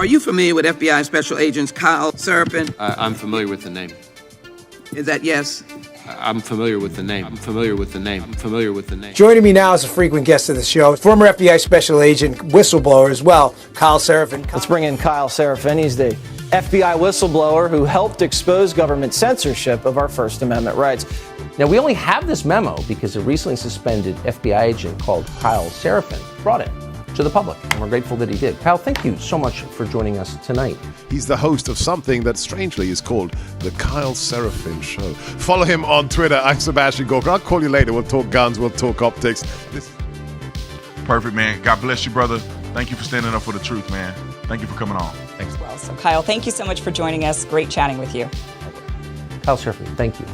Are you familiar with FBI Special Agents Kyle Seraphin? I'm familiar with the name. Is that yes? I'm familiar with the name. I'm familiar with the name. I'm familiar with the name. Joining me now is a frequent guest of the show, former FBI Special Agent, whistleblower as well, Kyle Seraphin. Let's bring in Kyle Seraphin. He's the FBI whistleblower who helped expose government censorship of our First Amendment rights. Now, we only have this memo because a recently suspended FBI agent called Kyle Seraphin brought it to the public, and we're grateful that he did. Kyle, thank you so much for joining us tonight. He's the host of something that strangely is called The Kyle Seraphin Show. Follow him on Twitter. I'm Sebastian Gorka. I'll call you later. We'll talk guns. We'll talk optics. Perfect, man. God bless you, brother. Thank you for standing up for the truth, man. Thank you for coming on. Thanks. Well, so Kyle, thank you so much for joining us. Great chatting with you. Kyle Seraphin, thank you.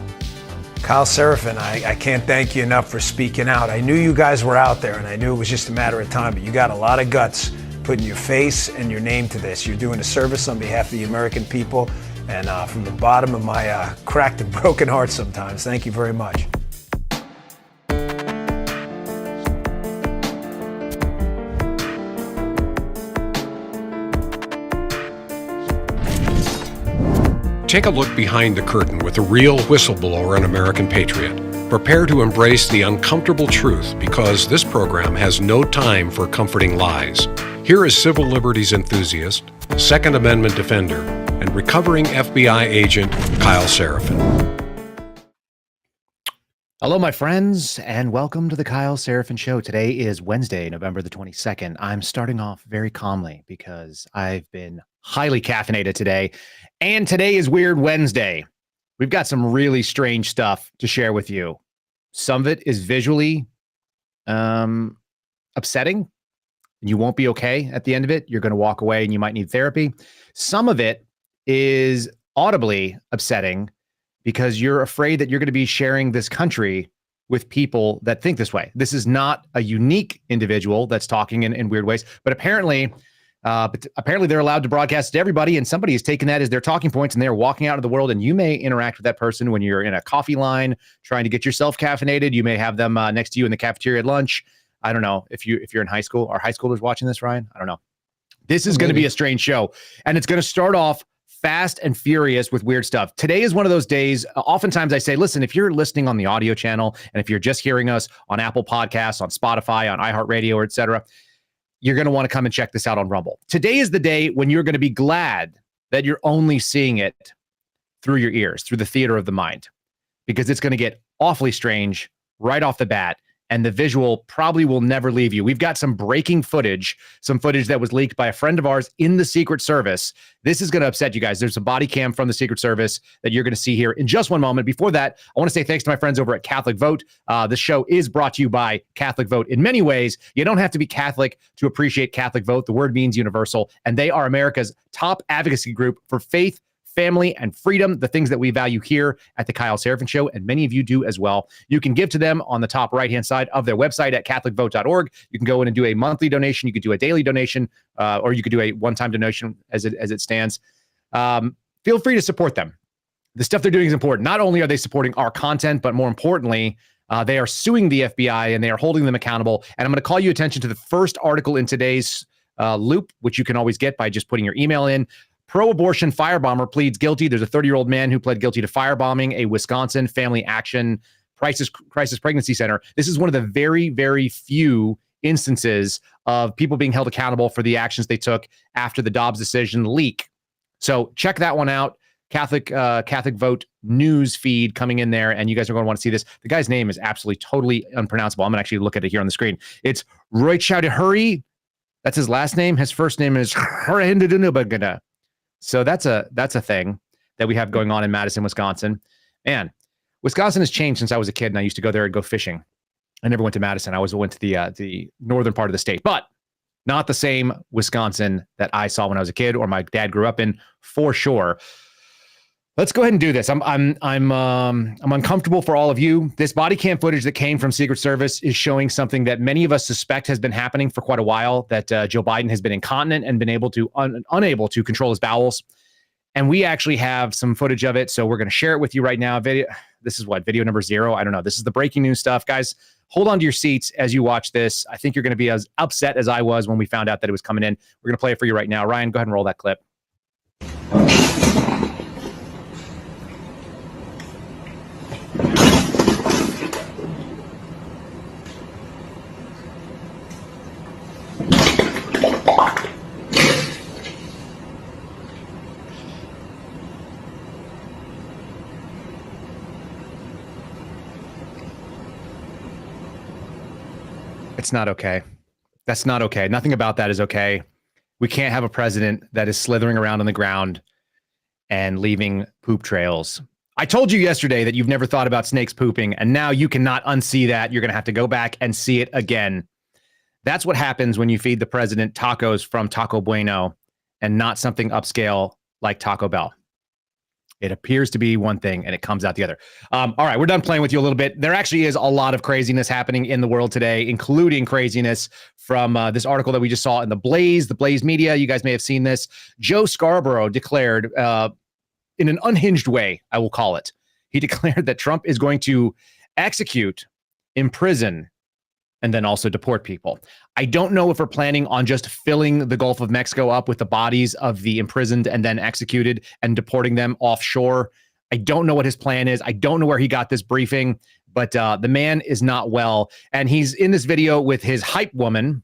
Kyle Seraphin, I can't thank you enough for speaking out. I knew you guys were out there, and I knew it was just a matter of time, but you got a lot of guts putting your face and your name to this. You're doing a service on behalf of the American people, and from the bottom of my cracked and broken heart sometimes, thank you very much. Take a look behind the curtain with a real whistleblower and American patriot. Prepare to embrace the uncomfortable truth because this program has no time for comforting lies. Here is civil liberties enthusiast, Second Amendment defender, and recovering FBI agent Kyle Seraphin. Hello, my friends, and welcome to the Kyle Seraphin Show. Today is Wednesday, November the 22nd. I'm starting off very calmly because I've been highly caffeinated today, and today is Weird Wednesday. We've got some really strange stuff to share with you. Some of it is visually upsetting. You won't be okay at the end of it. You're going to walk away and you might need therapy. Some of it is audibly upsetting because you're afraid that you're going to be sharing this country with people that think this way. This is not a unique individual that's talking in weird ways, but apparently they're allowed to broadcast to everybody, and somebody has taken that as their talking points, and they're walking out of the world, and you may interact with that person when you're in a coffee line trying to get yourself caffeinated. You may have them next to you in the cafeteria at lunch. I don't know if you're in high school. Are high schoolers watching this, Ryan? I don't know. This is going to be a strange show, and it's going to start off fast and furious with weird stuff. Today is one of those days. Oftentimes I say, listen, if you're listening on the audio channel, and if you're just hearing us on Apple Podcasts, on Spotify, on iHeartRadio, or etc., you're going to want to come and check this out on Rumble. Today is the day when you're going to be glad that you're only seeing it through your ears, through the theater of the mind, because it's going to get awfully strange right off the bat. And the visual probably will never leave you. We've got some breaking footage, some footage that was leaked by a friend of ours in the Secret Service. This is going to upset you guys. There's a body cam from the Secret Service that you're going to see here in just one moment. Before that, I want to say thanks to my friends over at Catholic Vote. This show is brought to you by Catholic Vote. In many ways, you don't have to be Catholic to appreciate Catholic Vote. The word means universal, and they are America's top advocacy group for faith, family, and freedom, the things that we value here at the Kyle Seraphin Show, and many of you do as well. You can give to them on the top right-hand side of their website at catholicvote.org. You can go in and do a monthly donation. You could do a daily donation, or you could do a one-time donation as it stands. Feel free to support them. The stuff they're doing is important. Not only are they supporting our content, but more importantly, they are suing the FBI and they are holding them accountable. And I'm going to call you attention to the first article in today's loop, which you can always get by just putting your email in. Pro-abortion firebomber pleads guilty. There's a 30-year-old man who pled guilty to firebombing a Wisconsin Family Action Crisis Pregnancy Center. This is one of the very, very few instances of people being held accountable for the actions they took after the Dobbs decision leak. So check that one out. Catholic Vote news feed coming in there, and you guys are going to want to see this. The guy's name is absolutely totally unpronounceable. I'm going to actually look at it here on the screen. It's Roy Chowdhury. That's his last name. His first name is So that's a thing that we have going on in Madison, Wisconsin. And Wisconsin has changed since I was a kid, and I used to go there and go fishing. I never went to Madison. I always went to the northern part of the state, but not the same Wisconsin that I saw when I was a kid or my dad grew up in, for sure. Let's go ahead and do this. I'm uncomfortable for all of you. This body cam footage that came from Secret Service is showing something that many of us suspect has been happening for quite a while, that Joe Biden has been incontinent and been unable to control his bowels. And we actually have some footage of it, so we're going to share it with you right now. This is video number 0. I don't know. This is the breaking news stuff. Guys, hold on to your seats as you watch this. I think you're going to be as upset as I was when we found out that it was coming in. We're going to play it for you right now. Ryan, go ahead and roll that clip. It's not okay. That's not okay. Nothing about that is okay. We can't have a president that is slithering around on the ground and leaving poop trails. I told you yesterday that you've never thought about snakes pooping, and now you cannot unsee that. You're going to have to go back and see it again. That's what happens when you feed the president tacos from Taco Bueno and not something upscale like Taco Bell. It appears to be one thing and it comes out the other. All right, we're done playing with you a little bit. There actually is a lot of craziness happening in the world today, including craziness from this article that we just saw in the Blaze media. You guys may have seen this. Joe Scarboro declared in an unhinged way, I will call it. He declared that Trump is going to execute, imprison, and then also deport people. I don't know if we're planning on just filling the Gulf of Mexico up with the bodies of the imprisoned and then executed and deporting them offshore. I don't know what his plan is. I don't know where he got this briefing, but the man is not well. And he's in this video with his hype woman.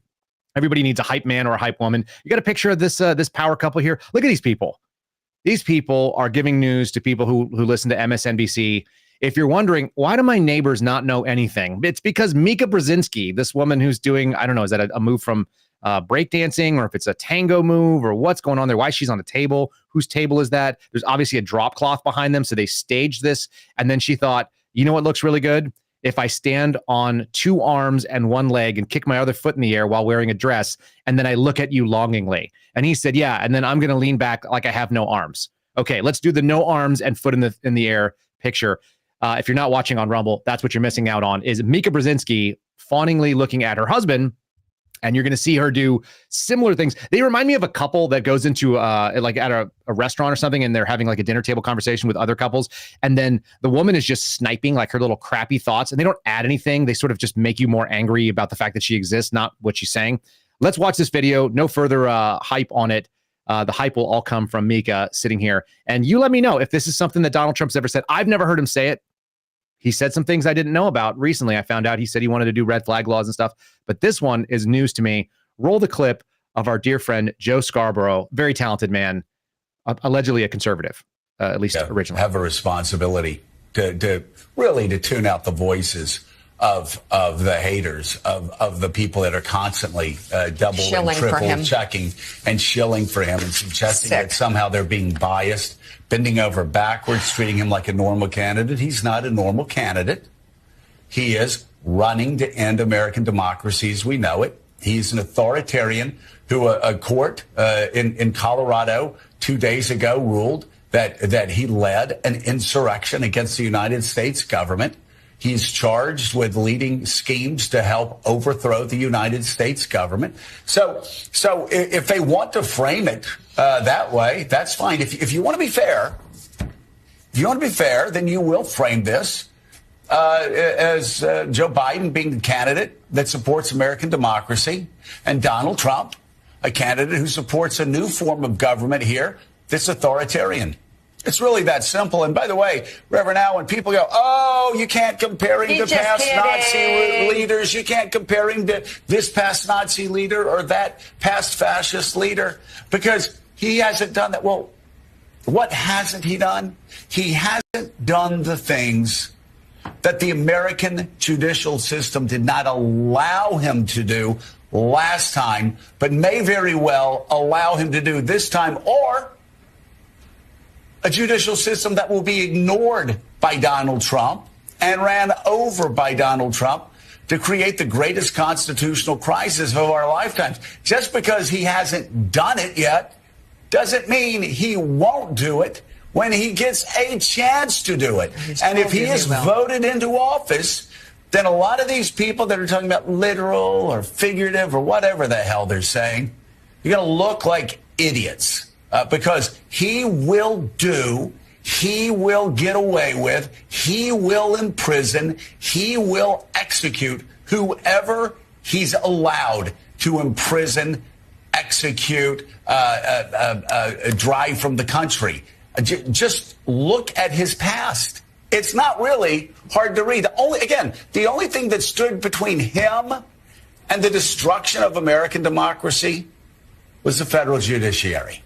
Everybody needs a hype man or a hype woman. You got a picture of this power couple here? Look at these people. These people are giving news to people who listen to MSNBC. If you're wondering, why do my neighbors not know anything? It's because Mika Brzezinski, this woman who's doing, I don't know, is that a move from breakdancing, or if it's a tango move, or what's going on there? Why she's on a table? Whose table is that? There's obviously a drop cloth behind them, so they staged this. And then she thought, you know what looks really good? If I stand on 2 arms and 1 leg and kick my other foot in the air while wearing a dress, and then I look at you longingly. And he said, yeah, and then I'm going to lean back like I have no arms. Okay, let's do the no arms and foot in the air picture. If you're not watching on Rumble, that's what you're missing out on, is Mika Brzezinski fawningly looking at her husband, and you're going to see her do similar things. They remind me of a couple that goes into like at a restaurant or something, and they're having like a dinner table conversation with other couples, and then the woman is just sniping like her little crappy thoughts, and they don't add anything. They sort of just make you more angry about the fact that she exists, not what she's saying. Let's watch this video. No further hype on it. The hype will all come from Mika sitting here. And you let me know if this is something that Donald Trump's ever said. I've never heard him say it. He said some things I didn't know about recently. I found out he said he wanted to do red flag laws and stuff. But this one is news to me. Roll the clip of our dear friend, Joe Scarboro, very talented man, allegedly a conservative, at least originally. Have a responsibility to really tune out the voices of the haters, of the people that are constantly double and triple checking and shilling for him and suggesting that somehow they're being biased, bending over backwards, treating him like a normal candidate. He's not a normal candidate. He is running to end American democracy as we know it. He's an authoritarian who a court in Colorado 2 days ago ruled that he led an insurrection against the United States government. He's charged with leading schemes to help overthrow the United States government. So if they want to frame it that way, that's fine. If you want to be fair, then you will frame this as Joe Biden being the candidate that supports American democracy, and Donald Trump, a candidate who supports a new form of government here that's authoritarian. It's really that simple. And by the way, Reverend Al, when people go, oh, you can't compare him to past Nazi leaders. You can't compare him to this past Nazi leader or that past fascist leader because he hasn't done that. Well, what hasn't he done? He hasn't done the things that the American judicial system did not allow him to do last time, but may very well allow him to do this time, or a judicial system that will be ignored by Donald Trump and ran over by Donald Trump to create the greatest constitutional crisis of our lifetimes. Just because he hasn't done it yet doesn't mean he won't do it when he gets a chance to do it. And if he is voted into office, then a lot of these people that are talking about literal or figurative or whatever the hell they're saying, you're going to look like idiots. because he will get away with, he will imprison, he will execute whoever he's allowed to imprison, execute, drive from the country. Just look at his past. It's not really hard to read. The only thing that stood between him and the destruction of American democracy was the federal judiciary.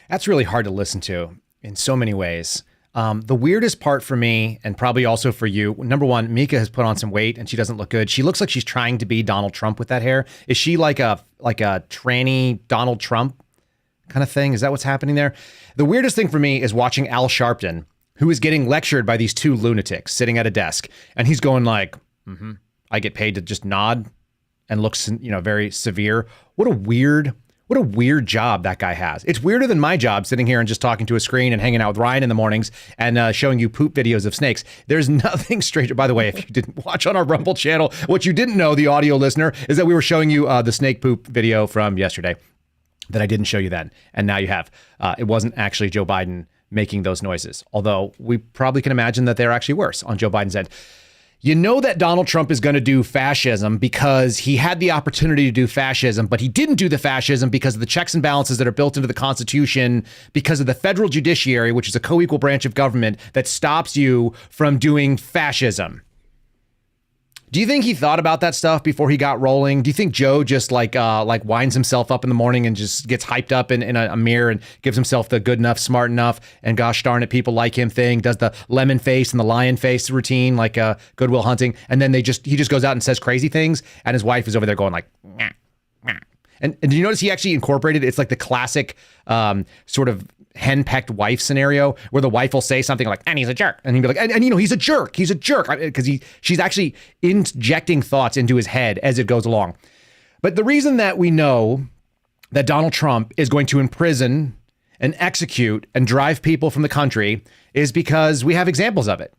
That's really hard to listen to in so many ways. The weirdest part for me, and probably also for you, number one, Mika has put on some weight and she doesn't look good. She looks like she's trying to be Donald Trump with that hair. Is she like a tranny Donald Trump kind of thing? Is that what's happening there? The weirdest thing for me is watching Al Sharpton, who is getting lectured by these two lunatics sitting at a desk. And he's going like, I get paid to just nod and looks, very severe. What a weird job that guy has. It's weirder than my job, sitting here and just talking to a screen and hanging out with Ryan in the mornings and showing you poop videos of snakes. There's nothing strange. By the way, if you didn't watch on our Rumble channel, what you didn't know, the audio listener, is that we were showing you the snake poop video from yesterday that I didn't show you then. And now you have. It wasn't actually Joe Biden making those noises, although we probably can imagine that they're actually worse on Joe Biden's end. You know that Donald Trump is going to do fascism because he had the opportunity to do fascism, but he didn't do the fascism because of the checks and balances that are built into the Constitution, because of the federal judiciary, which is a co-equal branch of government that stops you from doing fascism. Do you think he thought about that stuff before he got rolling? Do you think Joe just like winds himself up in the morning and just gets hyped up in a mirror and gives himself the good enough, smart enough, and gosh darn it, people like him thing, does the lemon face and the lion face routine like Good Will Hunting, and then he just goes out and says crazy things, and his wife is over there going like, nah, nah. And do you notice he actually incorporated, it's like the classic sort of henpecked wife scenario where the wife will say something like, and he's a jerk. And he'd be like, and he's a jerk. He's a jerk. Because she's actually injecting thoughts into his head as it goes along. But the reason that we know that Donald Trump is going to imprison and execute and drive people from the country is because we have examples of it.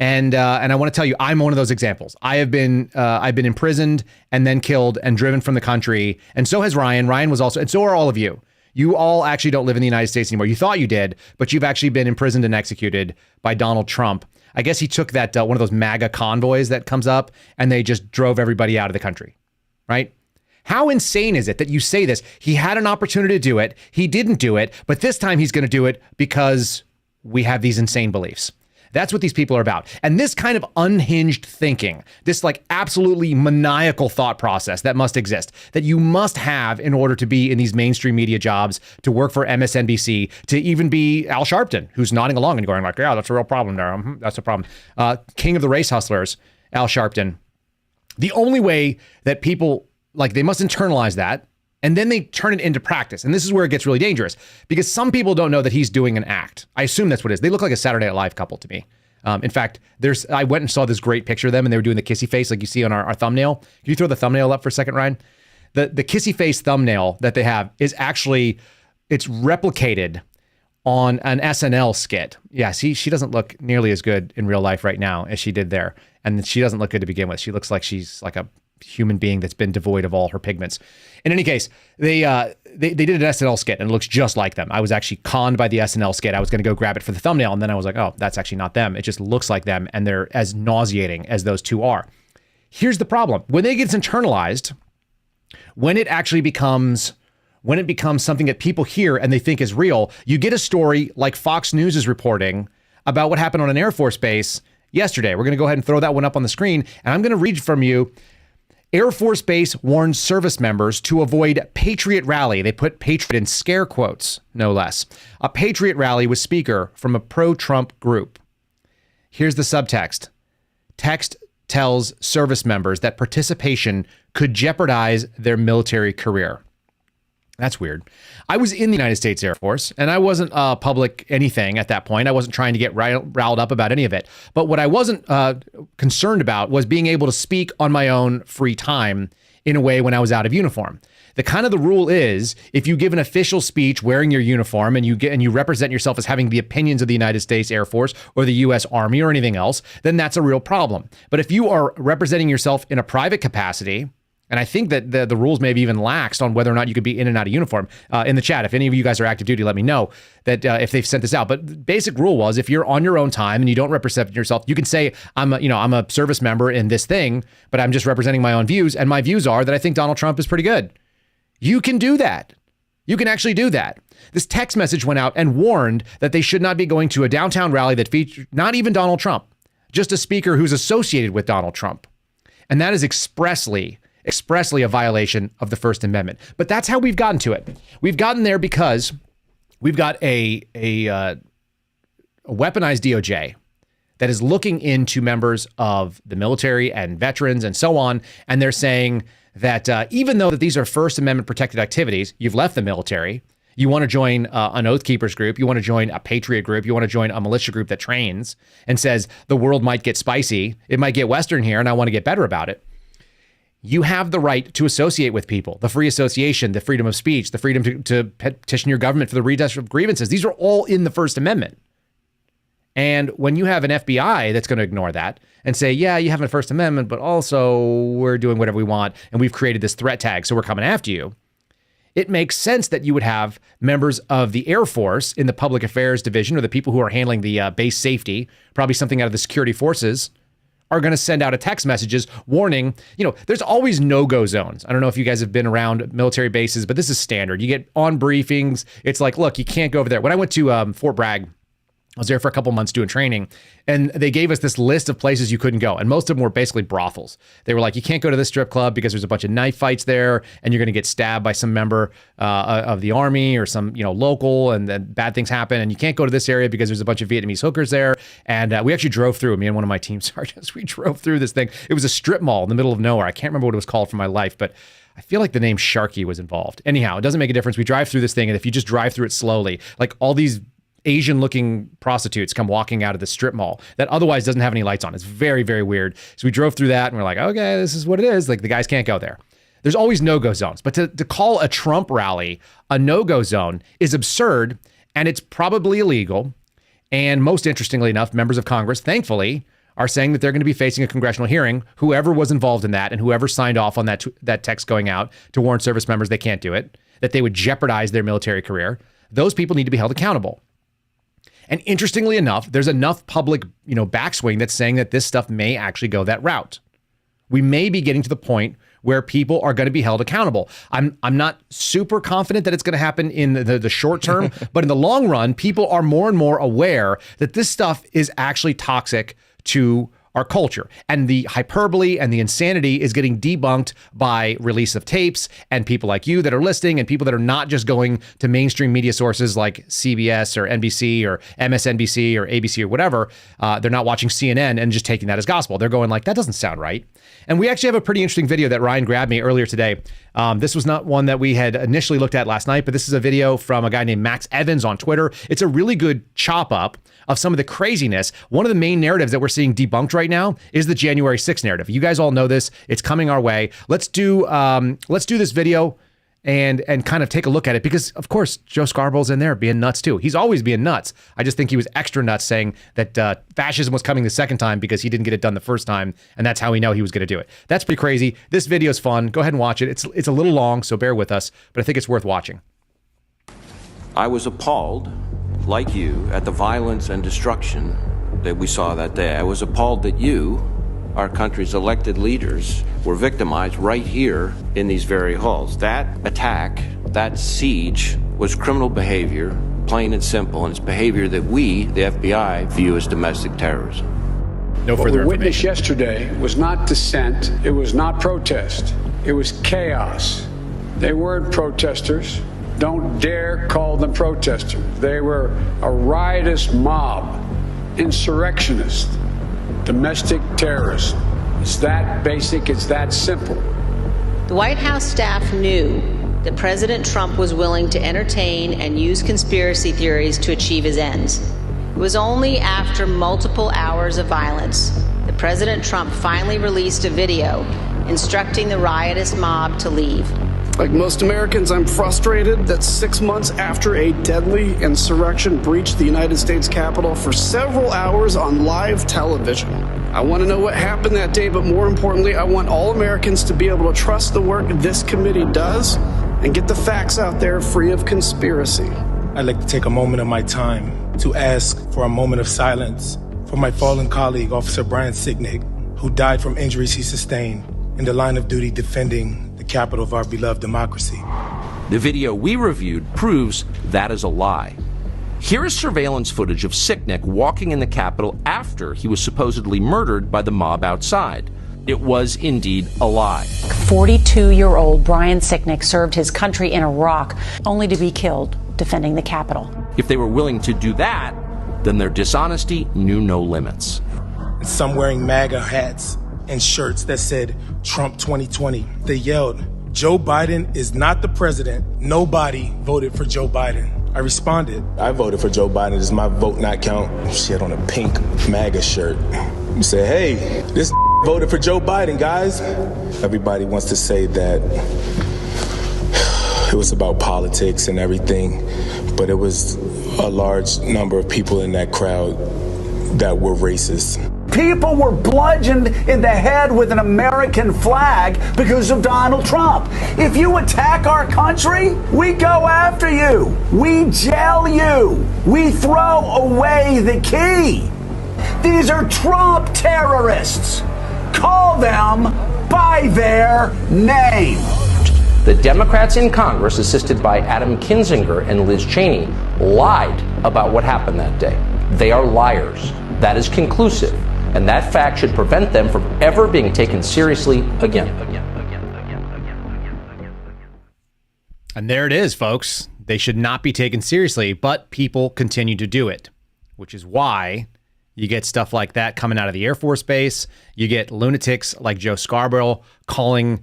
And I want to tell you, I'm one of those examples. I've been imprisoned and then killed and driven from the country. And so has Ryan. Ryan was also, and so are all of you. You all actually don't live in the United States anymore. You thought you did, but you've actually been imprisoned and executed by Donald Trump. I guess he took that one of those MAGA convoys that comes up and they just drove everybody out of the country, right? How insane is it that you say this? He had an opportunity to do it. He didn't do it, but this time he's going to do it because we have these insane beliefs. That's what these people are about. And this kind of unhinged thinking, this like absolutely maniacal thought process that must exist, that you must have in order to be in these mainstream media jobs, to work for MSNBC, to even be Al Sharpton, who's nodding along and going like, yeah, that's a real problem there. That's a problem. King of the race hustlers, Al Sharpton. The only way that people, like, they must internalize that, and then they turn it into practice. And this is where it gets really dangerous, because some people don't know that he's doing an act. I assume that's what it is. They look like a Saturday Night Live couple to me. In fact, I went and saw this great picture of them, and they were doing the kissy face like you see on our thumbnail. Can you throw the thumbnail up for a second, Ryan? The kissy face thumbnail that they have is actually, it's replicated on an SNL skit. Yeah, see, she doesn't look nearly as good in real life right now as she did there. And she doesn't look good to begin with. She looks like she's like a human being that's been devoid of all her pigments. In any case, they did an SNL skit and it looks just like them. I was actually conned by the SNL skit. I was going to go grab it for the thumbnail, and then I was like, oh, that's actually not them. It just looks like them, and they're as nauseating as those two are. Here's the problem. When it gets internalized, when it becomes something that people hear and they think is real, you get a story like Fox News is reporting about what happened on an Air Force base yesterday. We're going to go ahead and throw that one up on the screen, and I'm going to read from you. Air Force Base warns service members to avoid Patriot rally. They put Patriot in scare quotes, no less. A Patriot rally with speaker from a pro-Trump group. Here's the subtext. Text tells service members that participation could jeopardize their military career. That's weird. I was in the United States Air Force, and I wasn't public anything at that point. I wasn't trying to get riled up about any of it. But what I wasn't concerned about was being able to speak on my own free time in a way when I was out of uniform. The rule is, if you give an official speech wearing your uniform and you represent yourself as having the opinions of the United States Air Force or the U.S. Army or anything else, then that's a real problem. But if you are representing yourself in a private capacity, And I think that the rules may be even laxed on whether or not you could be in and out of uniform. In the chat, if any of you guys are active duty, let me know that if they've sent this out. But the basic rule was, if you're on your own time and you don't represent yourself, you can say, I'm a service member in this thing, but I'm just representing my own views. And my views are that I think Donald Trump is pretty good. You can do that. You can actually do that. This text message went out and warned that they should not be going to a downtown rally that featured not even Donald Trump, just a speaker who's associated with Donald Trump. And that is expressly a violation of the First Amendment. But that's how we've gotten to it. We've gotten there because we've got a weaponized DOJ that is looking into members of the military and veterans and so on. And they're saying that even though that these are First Amendment protected activities, you've left the military, you want to join an Oath Keepers group, you want to join a Patriot group, you want to join a militia group that trains and says the world might get spicy, it might get Western here, and I want to get better about it. You have the right to associate with people, the free association, the freedom of speech, the freedom to petition your government for the redress of grievances. These are all in the First Amendment. And when you have an FBI that's going to ignore that and say, yeah, you have a First Amendment, but also we're doing whatever we want, and we've created this threat tag, so we're coming after you, it makes sense that you would have members of the Air Force in the Public Affairs Division, or the people who are handling the base safety, probably something out of the security forces, are going to send out a text messages warning. There's always no-go zones. I don't know if you guys have been around military bases, but this is standard. You get on briefings. It's like, look, you can't go over there. When I went to Fort Bragg, I was there for a couple months doing training, and they gave us this list of places you couldn't go. And most of them were basically brothels. They were like, you can't go to this strip club because there's a bunch of knife fights there, and you're going to get stabbed by some member of the army or some, local, and then bad things happen. And you can't go to this area because there's a bunch of Vietnamese hookers there. And we actually drove through, me and one of my team sergeants, we drove through this thing. It was a strip mall in the middle of nowhere. I can't remember what it was called for my life, but I feel like the name Sharky was involved. Anyhow, it doesn't make a difference. We drive through this thing, and if you just drive through it slowly, like all these Asian-looking prostitutes come walking out of the strip mall that otherwise doesn't have any lights on. It's very, very weird. So we drove through that, and we're like, okay, this is what it is. Like, the guys can't go there. There's always no-go zones. But to call a Trump rally a no-go zone is absurd, and it's probably illegal. And most interestingly enough, members of Congress, thankfully, are saying that they're going to be facing a congressional hearing. Whoever was involved in that and whoever signed off on that text going out to warn service members they can't do it, that they would jeopardize their military career, those people need to be held accountable. And interestingly enough, there's enough public, backswing that's saying that this stuff may actually go that route. We may be getting to the point where people are going to be held accountable. I'm not super confident that it's going to happen in the short term, but in the long run, people are more and more aware that this stuff is actually toxic to our culture. And the hyperbole and the insanity is getting debunked by release of tapes and people like you that are listening and people that are not just going to mainstream media sources like CBS or NBC or MSNBC or ABC or whatever. They're not watching CNN and just taking that as gospel. They're going like, that doesn't sound right. And we actually have a pretty interesting video that Ryan grabbed me earlier today. This was not one that we had initially looked at last night, but this is a video from a guy named Max Evans on Twitter. It's a really good chop up of some of the craziness. One of the main narratives that we're seeing debunked right now is the January 6th narrative. You guys all know this. It's coming our way. Let's do this video and kind of take a look at it, because of course Joe Scarborough's in there being nuts too. He's always being nuts. I just think he was extra nuts saying that fascism was coming the second time because he didn't get it done the first time, and that's how we know he was going to do it. That's pretty crazy. This video is fun. Go ahead and watch it. It's a little long, so bear with us, but I think it's worth watching. I was appalled, like you, at the violence and destruction that we saw that day. I was appalled that you, our country's elected leaders, were victimized right here in these very halls. That attack, that siege, was criminal behavior, plain and simple, and it's behavior that we, the FBI, view as domestic terrorism. No further information. What we witnessed yesterday was not dissent, it was not protest, it was chaos. They weren't protesters. Don't dare call them protesters. They were a riotous mob, insurrectionists, domestic terrorists. It's that basic, it's that simple. The White House staff knew that President Trump was willing to entertain and use conspiracy theories to achieve his ends. It was only after multiple hours of violence that President Trump finally released a video instructing the riotous mob to leave. Like most Americans, I'm frustrated that 6 months after a deadly insurrection breached the United States Capitol for several hours on live television, I want to know what happened that day, but more importantly, I want all Americans to be able to trust the work this committee does and get the facts out there free of conspiracy. I'd like to take a moment of my time to ask for a moment of silence for my fallen colleague, Officer Brian Sicknick, who died from injuries he sustained in the line of duty defending the capital of our beloved democracy. The video we reviewed proves that is a lie. Here is surveillance footage of Sicknick walking in the Capitol after he was supposedly murdered by the mob outside. It was indeed a lie. 42-year-old Brian Sicknick served his country in Iraq, only to be killed defending the Capitol. If they were willing to do that, then their dishonesty knew no limits. Some wearing MAGA hats and shirts that said Trump 2020. They yelled, "Joe Biden is not the president. Nobody voted for Joe Biden." I responded, "I voted for Joe Biden. Does my vote not count?" She had on a pink MAGA shirt. You said, "Hey, this voted for Joe Biden, guys." Everybody wants to say that it was about politics and everything, but it was a large number of people in that crowd that were racist. People were bludgeoned in the head with an American flag because of Donald Trump. If you attack our country, we go after you. We jail you. We throw away the key. These are Trump terrorists. Call them by their name. The Democrats in Congress, assisted by Adam Kinzinger and Liz Cheney, lied about what happened that day. They are liars. That is conclusive. And that fact should prevent them from ever being taken seriously again. And there it is, folks. They should not be taken seriously, but people continue to do it, which is why you get stuff like that coming out of the Air Force Base. You get lunatics like Joe Scarboro calling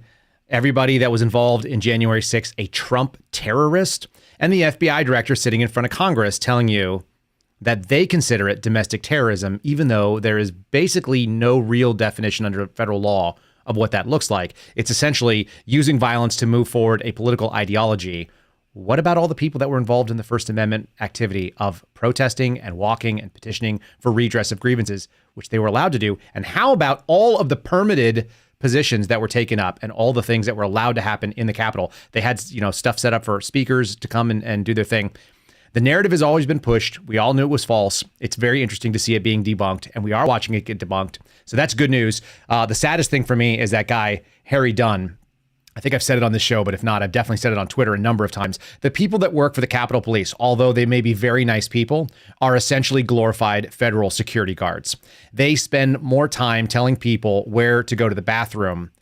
everybody that was involved in January 6th a Trump terrorist, and the FBI director sitting in front of Congress telling you that they consider it domestic terrorism, even though there is basically no real definition under federal law of what that looks like. It's essentially using violence to move forward a political ideology. What about all the people that were involved in the First Amendment activity of protesting and walking and petitioning for redress of grievances, which they were allowed to do? And how about all of the permitted positions that were taken up and all the things that were allowed to happen in the Capitol? They had, stuff set up for speakers to come and do their thing. The narrative has always been pushed. We all knew it was false. It's very interesting to see it being debunked, and we are watching it get debunked. So that's good news. The saddest thing for me is that guy, Harry Dunn. I think I've said it on this show, but if not, I've definitely said it on Twitter a number of times. The people that work for the Capitol Police, although they may be very nice people, are essentially glorified federal security guards. They spend more time telling people where to go to the bathroom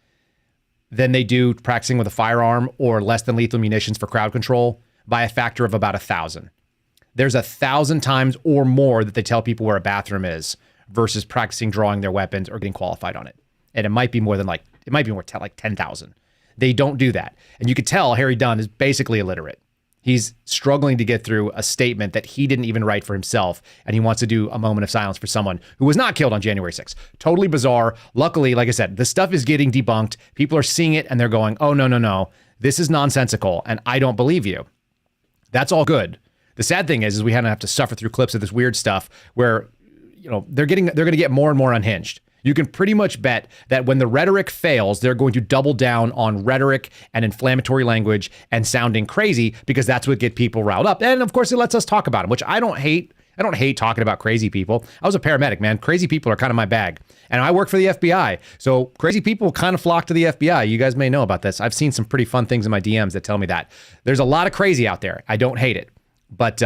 than they do practicing with a firearm or less than lethal munitions for crowd control by a factor of about 1,000. There's 1,000 times or more that they tell people where a bathroom is versus practicing drawing their weapons or getting qualified on it. And it might be more than like 10,000. They don't do that. And you could tell Harry Dunn is basically illiterate. He's struggling to get through a statement that he didn't even write for himself. And he wants to do a moment of silence for someone who was not killed on January 6th. Totally bizarre. Luckily, like I said, the stuff is getting debunked. People are seeing it and they're going, oh, no. This is nonsensical. And I don't believe you. That's all good. The sad thing is we have to suffer through clips of this weird stuff where, they're going to get more and more unhinged. You can pretty much bet that when the rhetoric fails, they're going to double down on rhetoric and inflammatory language and sounding crazy because that's what gets people riled up. And of course, it lets us talk about them, which I don't hate. I don't hate talking about crazy people. I was a paramedic, man. Crazy people are kind of my bag. And I work for the FBI. So crazy people kind of flock to the FBI. You guys may know about this. I've seen some pretty fun things in my DMs that tell me that. There's a lot of crazy out there. I don't hate it. But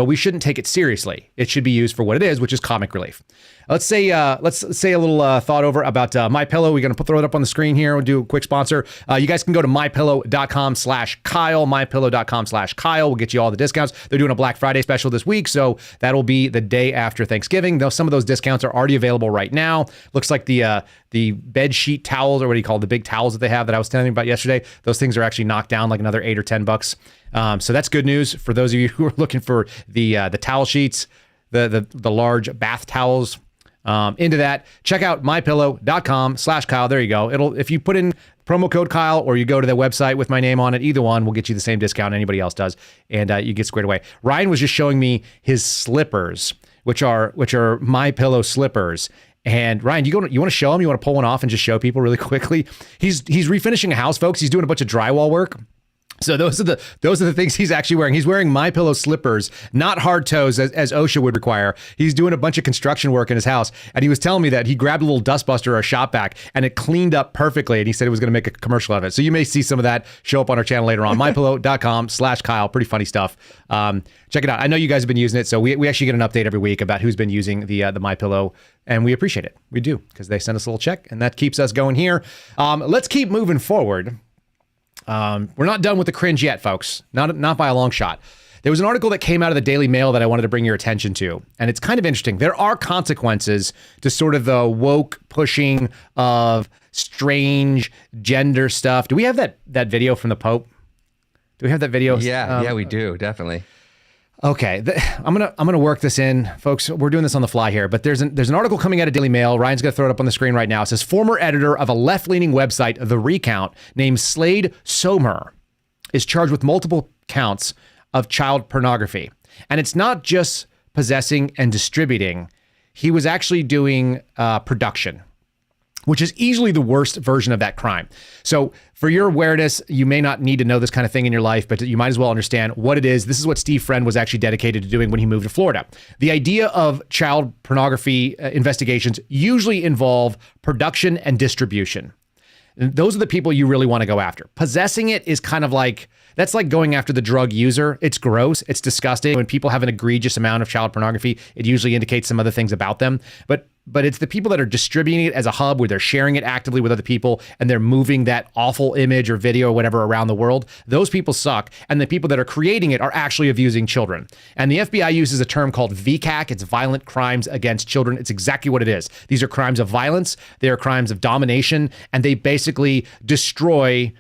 we shouldn't take it seriously. It should be used for what it is, which is comic relief. Let's say a little thought over about MyPillow. We're going to throw it up on the screen here. We'll do a quick sponsor. You guys can go to mypillow.com/Kyle, mypillow.com/Kyle. We'll get you all the discounts. They're doing a Black Friday special this week, so that'll be the day after Thanksgiving. Though some of those discounts are already available right now. Looks like the bed sheet towels, or what do you call it, the big towels that they have that I was telling you about yesterday. Those things are actually knocked down like another $8 or $10. So that's good news for those of you who are looking for the towel sheets, the large bath towels. Into that, check out mypillow.com/Kyle. There you go. If you put in promo code Kyle or you go to the website with my name on it, either one will get you the same discount anybody else does, and you get squared away. Ryan was just showing me his slippers, which are MyPillow slippers, And Ryan, you want to show him? You want to pull one off and just show people really quickly? He's refinishing a house, folks. He's doing a bunch of drywall work. So those are the things he's actually wearing. He's wearing MyPillow slippers, not hard toes as OSHA would require. He's doing a bunch of construction work in his house, and he was telling me that he grabbed a little dustbuster or a shop vac and it cleaned up perfectly. And he said it was going to make a commercial out of it. So you may see some of that show up on our channel later on. MyPillow.com/Kyle. Pretty funny stuff. Check it out. I know you guys have been using it, so we actually get an update every week about who's been using the MyPillow, and we appreciate it. We do, because they send us a little check, and that keeps us going here. Let's keep moving forward. We're not done with the cringe yet, folks. Not by a long shot. There was an article that came out of the Daily Mail that I wanted to bring your attention to, and it's kind of interesting. There are consequences to sort of the woke pushing of strange gender stuff. Do we have that video from the Pope? Do we have that video? Yeah, we do, definitely. Okay, I'm gonna work this in, folks. We're doing this on the fly here, but there's an article coming out of Daily Mail. Ryan's gonna throw it up on the screen right now. It says former editor of a left-leaning website, The Recount, named Slade Sr, is charged with multiple counts of child pornography, and it's not just possessing and distributing. He was actually doing production, which is easily the worst version of that crime. So for your awareness, you may not need to know this kind of thing in your life, but you might as well understand what it is. This is what Steve Friend was actually dedicated to doing when he moved to Florida. The idea of child pornography investigations usually involve production and distribution. Those are the people you really want to go after. Possessing it is kind of like, that's like going after the drug user. It's gross. It's disgusting. When people have an egregious amount of child pornography, it usually indicates some other things about them. But it's the people that are distributing it as a hub where they're sharing it actively with other people and they're moving that awful image or video or whatever around the world. Those people suck. And the people that are creating it are actually abusing children. And the FBI uses a term called VCAC. It's violent crimes against children. It's exactly what it is. These are crimes of violence. They are crimes of domination. And they basically destroy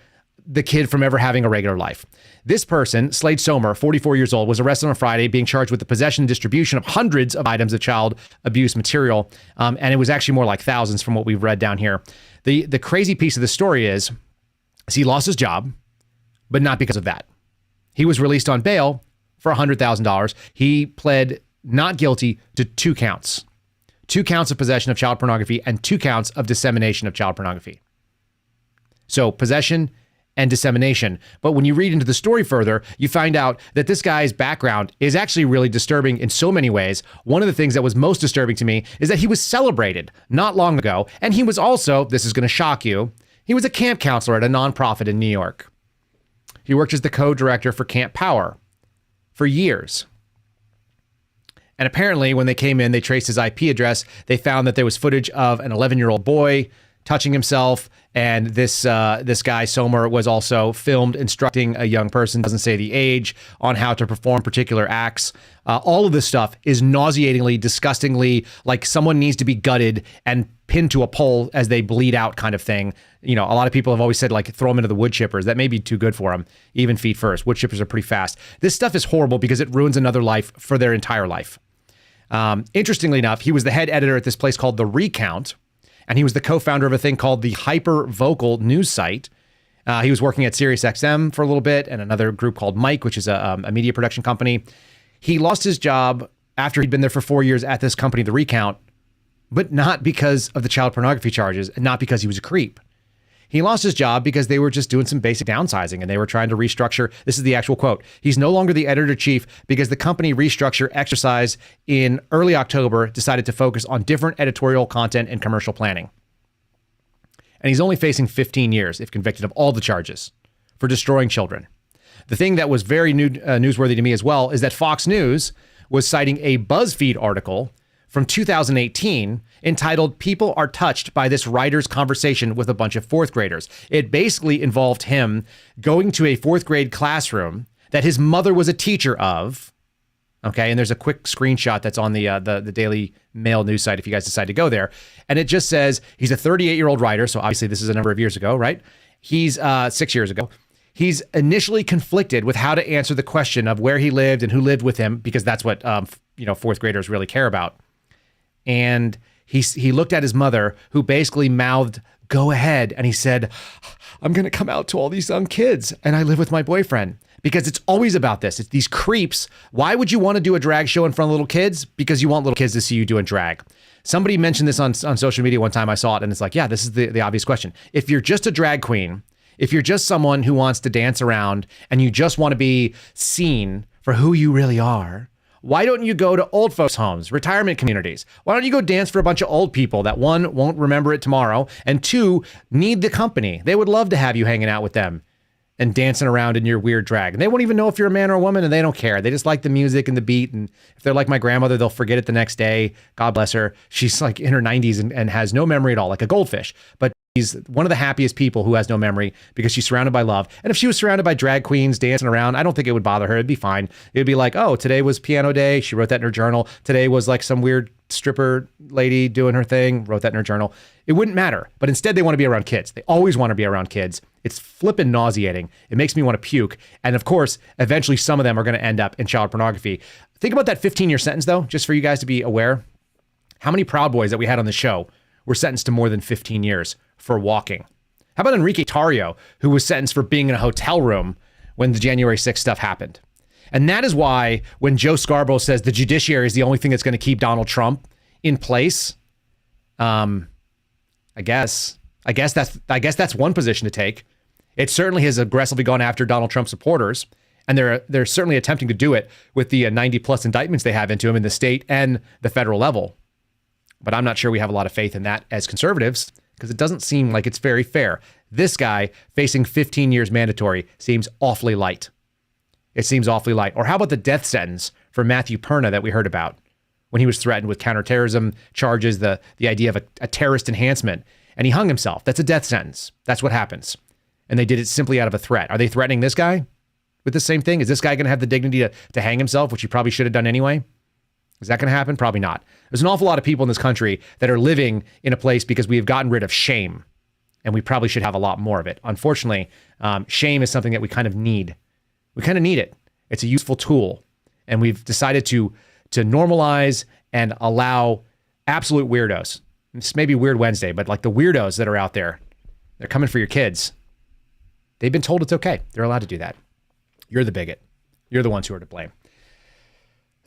the kid from ever having a regular life. This person, Slade Sr, 44 years old, was arrested on Friday being charged with the possession and distribution of hundreds of items of child abuse material. And it was actually more like thousands from what we've read down here. The crazy piece of the story is he lost his job, but not because of that. He was released on bail for $100,000. He pled not guilty to 2 counts. 2 counts of possession of child pornography and 2 counts of dissemination of child pornography. So possession and dissemination. But when you read into the story further, you find out that this guy's background is actually really disturbing in so many ways. One of the things that was most disturbing to me is that he was celebrated not long ago. And he was also, this is going to shock you, he was a camp counselor at a nonprofit in New York. He worked as the co-director for Camp Power for years. And apparently when they came in, they traced his IP address. They found that there was footage of an 11-year-old boy touching himself, and this guy Somer was also filmed instructing a young person, doesn't say the age, on how to perform particular acts. All of this stuff is nauseatingly, disgustingly, like someone needs to be gutted and pinned to a pole as they bleed out kind of thing. You know, a lot of people have always said, like, throw them into the wood chippers. That may be too good for them, even feet first. Wood chippers are pretty fast. This stuff is horrible because it ruins another life for their entire life. Interestingly enough, he was the head editor at this place called The Recount, and he was the co-founder of a thing called the Hyper Vocal news site. He was working at SiriusXM for a little bit and another group called Mike, which is a media production company. He lost his job after he'd been there for 4 years at this company, The Recount, but not because of the child pornography charges and not because he was a creep. He lost his job because they were just doing some basic downsizing and they were trying to restructure. This is the actual quote. He's no longer the editor-in-chief because the company restructure exercise in early October decided to focus on different editorial content and commercial planning. And he's only facing 15 years if convicted of all the charges for destroying children. The thing that was very newsworthy to me as well is that Fox News was citing a BuzzFeed article from 2018 entitled "People Are Touched by This Writer's Conversation with a Bunch of Fourth Graders." It basically involved him going to a fourth grade classroom that his mother was a teacher of. Okay, and there's a quick screenshot that's on the Daily Mail news site if you guys decide to go there. And it just says he's a 38-year-old writer, so obviously this is a number of years ago, right? He's 6 years ago. He's initially conflicted with how to answer the question of where he lived and who lived with him, because that's what fourth graders really care about. And he looked at his mother, who basically mouthed, "Go ahead." And he said, "I'm going to come out to all these young kids and I live with my boyfriend." Because it's always about this. It's these creeps. Why would you want to do a drag show in front of little kids? Because you want little kids to see you doing drag. Somebody mentioned this on social media one time. I saw it, and it's like, yeah, this is the obvious question. If you're just a drag queen, if you're just someone who wants to dance around and you just want to be seen for who you really are, why don't you go to old folks' homes, retirement communities? Why don't you go dance for a bunch of old people that, one, won't remember it tomorrow, and two, need the company? They would love to have you hanging out with them and dancing around in your weird drag. And they won't even know if you're a man or a woman, and they don't care. They just like the music and the beat. And if they're like my grandmother, they'll forget it the next day. God bless her. She's like in her 90s and has no memory at all, like a goldfish. But she's one of the happiest people who has no memory because she's surrounded by love. And if she was surrounded by drag queens dancing around, I don't think it would bother her. It'd be fine. It'd be like, oh, today was piano day. She wrote that in her journal. Today was like some weird stripper lady doing her thing, wrote that in her journal. It wouldn't matter. But instead, they want to be around kids. They always want to be around kids. It's flippin' nauseating. It makes me want to puke. And of course, eventually some of them are going to end up in child pornography. Think about that 15-year sentence, though, just for you guys to be aware. How many Proud Boys that we had on the show were sentenced to more than 15 years for walking? How about Enrique Tarrio, who was sentenced for being in a hotel room when the January 6th stuff happened? And that is why when Joe Scarborough says the judiciary is the only thing that's going to keep Donald Trump in place, I guess that's one position to take. It certainly has aggressively gone after Donald Trump supporters, and they're certainly attempting to do it with the 90 plus indictments they have into him in the state and the federal level. But I'm not sure we have a lot of faith in that as conservatives, because it doesn't seem like it's very fair. This guy facing 15 years mandatory seems awfully light. It seems awfully light. Or how about the death sentence for Matthew Perna that we heard about when he was threatened with counterterrorism charges, the idea of a terrorist enhancement, and he hung himself? That's a death sentence. That's what happens. And they did it simply out of a threat. Are they threatening this guy with the same thing? Is this guy going to have the dignity to hang himself, which he probably should have done anyway? Is that going to happen? Probably not. There's an awful lot of people in this country that are living in a place because we have gotten rid of shame, and we probably should have a lot more of it. Unfortunately, shame is something that we kind of need. We kind of need it. It's a useful tool, and we've decided to normalize and allow absolute weirdos. This may be Weird Wednesday, but like the weirdos that are out there, they're coming for your kids. They've been told it's okay. They're allowed to do that. You're the bigot. You're the ones who are to blame.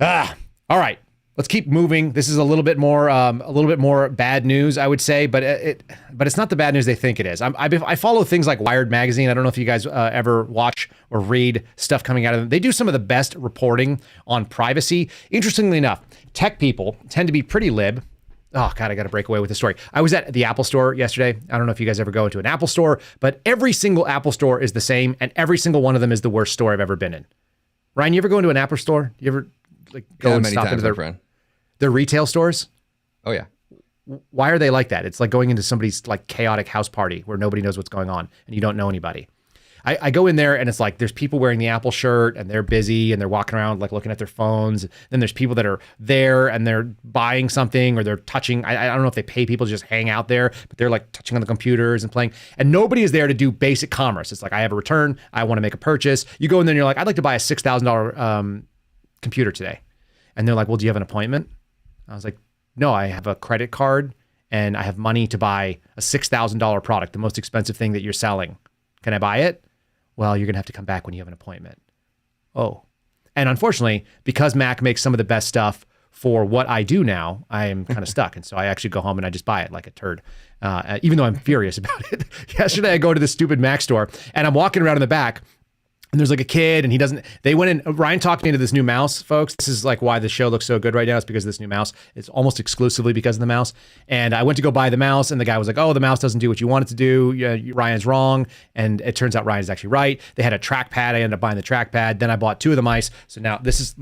All right, let's keep moving. This is a little bit more bad news, I would say, but it's not the bad news they think it is. I follow things like Wired magazine. I don't know if you guys ever watch or read stuff coming out of them. They do some of the best reporting on privacy. Interestingly enough, tech people tend to be pretty lib. Oh, God, I got to break away with the story. I was at the Apple store yesterday. I don't know if you guys ever go into an Apple store, but every single Apple store is the same, and every single one of them is the worst store I've ever been in. Ryan, you ever go into an Apple store? You ever go and stop into their retail stores? Oh, yeah. Why are they like that? It's like going into somebody's like chaotic house party where nobody knows what's going on and you don't know anybody. I go in there and it's like there's people wearing the Apple shirt and they're busy and they're walking around like looking at their phones. Then there's people that are there and they're buying something or they're touching. I don't know if they pay people to just hang out there, but they're like touching on the computers and playing. And nobody is there to do basic commerce. It's like I have a return. I want to make a purchase. You go in there and you're like, I'd like to buy a $6,000 computer today. And they're like, well, do you have an appointment? I was like, no, I have a credit card and I have money to buy a $6,000 product, the most expensive thing that you're selling. Can I buy it? Well, you're going to have to come back when you have an appointment. Oh. And unfortunately, because Mac makes some of the best stuff for what I do now, I am kind of stuck. And so I actually go home and I just buy it like a turd, even though I'm furious about it. Yesterday, I go to this stupid Mac store and I'm walking around in the back. And there's like a kid and they went in, Ryan talked me into this new mouse, folks. This is like why the show looks so good right now. It's because of this new mouse. It's almost exclusively because of the mouse. And I went to go buy the mouse and the guy was like, oh, the mouse doesn't do what you want it to do. Yeah, Ryan's wrong. And it turns out Ryan's actually right. They had a trackpad. I ended up buying the trackpad. Then I bought 2 of the mice. So now this is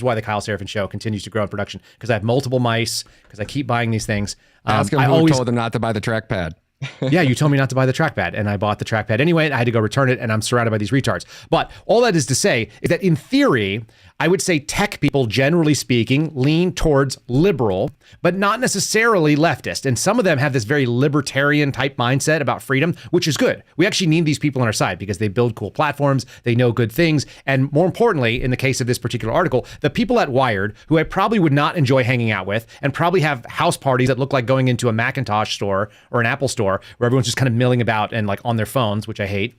why the Kyle Seraphin show continues to grow in production, because I have multiple mice, because I keep buying these things. Ask him who told them not to buy the trackpad. Yeah, you told me not to buy the trackpad, and I bought the trackpad anyway, and I had to go return it, and I'm surrounded by these retards. But all that is to say is that in theory, I would say tech people, generally speaking, lean towards liberal, but not necessarily leftist. And some of them have this very libertarian type mindset about freedom, which is good. We actually need these people on our side because they build cool platforms, they know good things, and more importantly, in the case of this particular article, the people at Wired, who I probably would not enjoy hanging out with, and probably have house parties that look like going into a Macintosh store or an Apple store, where everyone's just kind of milling about and like on their phones, which I hate.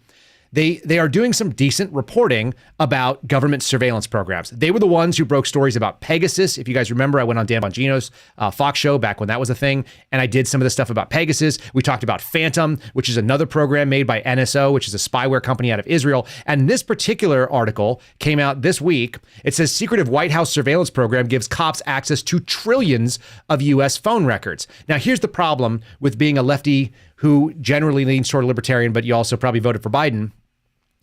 they are doing some decent reporting about government surveillance programs. They were the ones who broke stories about Pegasus. If you guys remember, I went on Dan Bongino's Fox show back when that was a thing, and I did some of the stuff about Pegasus. We talked about Phantom, which is another program made by NSO, which is a spyware company out of Israel. And this particular article came out this week. It says secretive White House surveillance program gives cops access to trillions of U.S. phone records. Now, here's the problem with being a lefty who generally leans toward libertarian, but you also probably voted for Biden.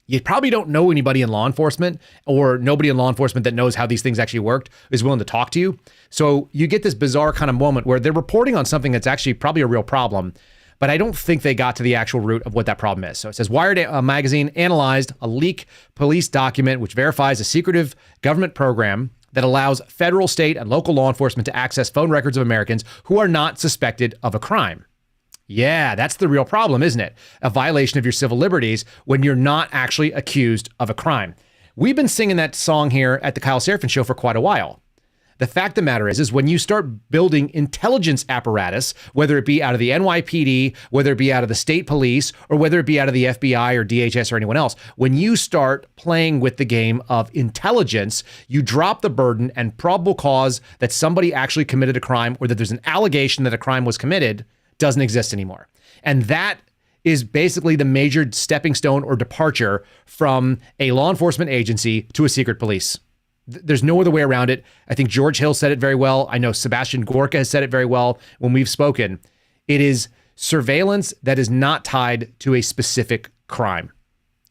You probably don't know anybody in law enforcement, or nobody in law enforcement that knows how these things actually worked is willing to talk to you. So you get this bizarre kind of moment where they're reporting on something that's actually probably a real problem, but I don't think they got to the actual root of what that problem is. So it says Wired magazine analyzed a leaked police document which verifies a secretive government program that allows federal, state, and local law enforcement to access phone records of Americans who are not suspected of a crime. Yeah, that's the real problem, isn't it? A violation of your civil liberties when you're not actually accused of a crime. We've been singing that song here at the Kyle Seraphin Show for quite a while. The fact of the matter is when you start building intelligence apparatus, whether it be out of the NYPD, whether it be out of the state police, or whether it be out of the FBI or DHS or anyone else, when you start playing with the game of intelligence, you drop the burden and probable cause that somebody actually committed a crime or that there's an allegation that a crime was committed doesn't exist anymore. And that is basically the major stepping stone or departure from a law enforcement agency to a secret police. There's no other way around it. I think George Hill said it very well. I know Sebastian Gorka has said it very well when we've spoken. It is surveillance that is not tied to a specific crime,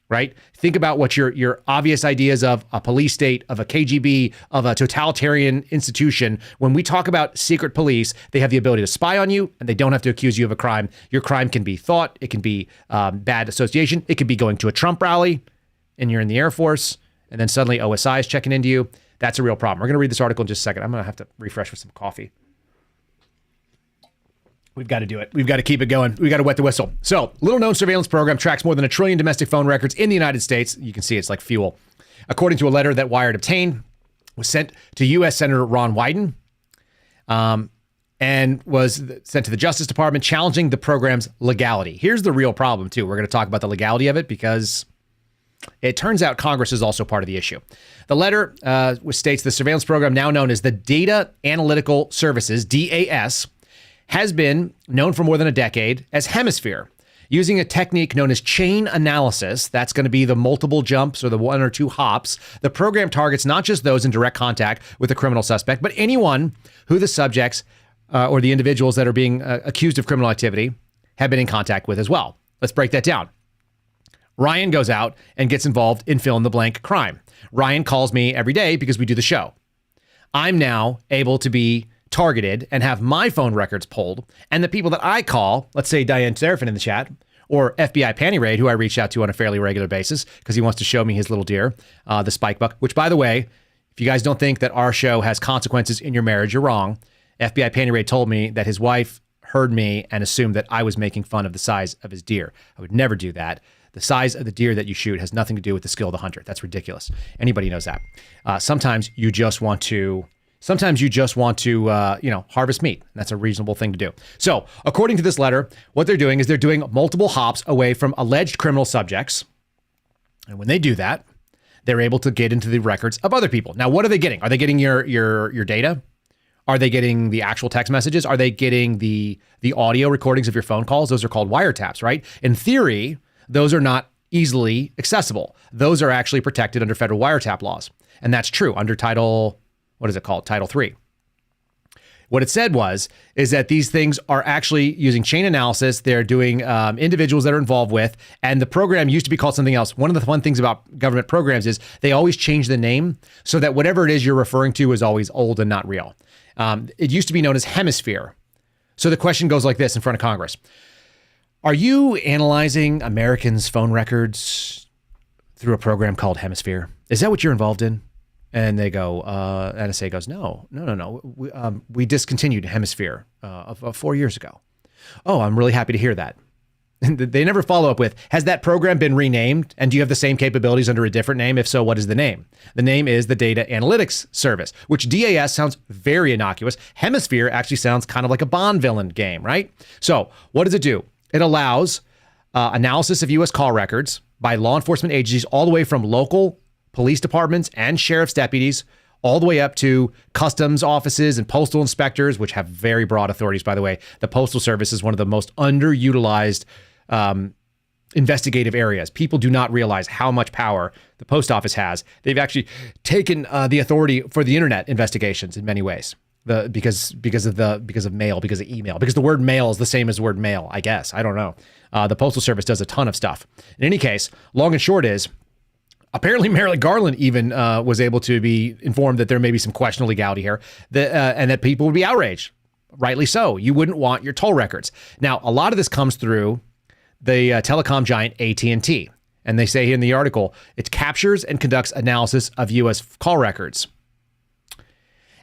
right? Think about what your obvious ideas of a police state, of a KGB, of a totalitarian institution. When we talk about secret police, they have the ability to spy on you and they don't have to accuse you of a crime. Your crime can be thought. It can be bad association. It could be going to a Trump rally and you're in the Air Force and then suddenly OSI is checking into you. That's a real problem. We're going to read this article in just a second. I'm going to have to refresh with some coffee. We've got to do it. We've got to keep it going. We've got to wet the whistle. So, little known surveillance program tracks more than 1 trillion domestic phone records in the United States. You can see it's like fuel. According to a letter that Wired obtained, was sent to U.S. Senator Ron Wyden and was sent to the Justice Department challenging the program's legality. Here's the real problem, too. We're going to talk about the legality of it because it turns out Congress is also part of the issue. The letter states the surveillance program, now known as the Data Analytical Services, DAS, has been known for more than a decade as Hemisphere, using a technique known as chain analysis. That's going to be the multiple jumps or the 1 or 2 hops. The program targets not just those in direct contact with a criminal suspect, but anyone who the subjects or the individuals that are being accused of criminal activity have been in contact with as well. Let's break that down. Ryan goes out and gets involved in fill-in-the-blank crime. Ryan calls me every day because we do the show. I'm now able to be targeted and have my phone records pulled, and the people that I call, let's say Diane Seraphin in the chat, or FBI Panty Raid, who I reach out to on a fairly regular basis because he wants to show me his little deer, the spike buck, which, by the way, if you guys don't think that our show has consequences in your marriage, you're wrong. FBI Panty Raid told me that his wife heard me and assumed that I was making fun of the size of his deer. I would never do that. The size of the deer that you shoot has nothing to do with the skill of the hunter. That's ridiculous. Anybody knows that. Sometimes you just want to harvest meat. That's a reasonable thing to do. So, according to this letter, what they're doing is they're doing multiple hops away from alleged criminal subjects. And when they do that, they're able to get into the records of other people. Now, what are they getting? Are they getting your data? Are they getting the actual text messages? Are they getting the audio recordings of your phone calls? Those are called wiretaps, right? In theory, those are not easily accessible. Those are actually protected under federal wiretap laws. And that's true under Title 3. What it said is that these things are actually using chain analysis. They're doing individuals that are involved with, and the program used to be called something else. One of the fun things about government programs is they always change the name so that whatever it is you're referring to is always old and not real. It used to be known as Hemisphere. So the question goes like this in front of Congress. Are you analyzing Americans' phone records through a program called Hemisphere? Is that what you're involved in? And they go, NSA goes, no. We discontinued Hemisphere 4 years ago. Oh, I'm really happy to hear that. And they never follow up with, has that program been renamed? And do you have the same capabilities under a different name? If so, what is the name? The name is the Data Analytics Service, which DAS sounds very innocuous. Hemisphere actually sounds kind of like a Bond villain game, right? So what does it do? It allows analysis of U.S. call records by law enforcement agencies, all the way from local police departments and sheriff's deputies, all the way up to customs offices and postal inspectors, which have very broad authorities, by the way. The Postal Service is one of the most underutilized investigative areas. People do not realize how much power the post office has. They've actually taken the authority for the internet investigations in many ways. Because of mail, because of email, because the word mail is the same as the word mail, I guess. I don't know. The Postal Service does a ton of stuff. In any case, long and short is, apparently Merrick Garland even was able to be informed that there may be some questionable legality here, and that people would be outraged. Rightly so. You wouldn't want your toll records. Now, a lot of this comes through the telecom giant AT&T. And they say in the article, it captures and conducts analysis of U.S. call records.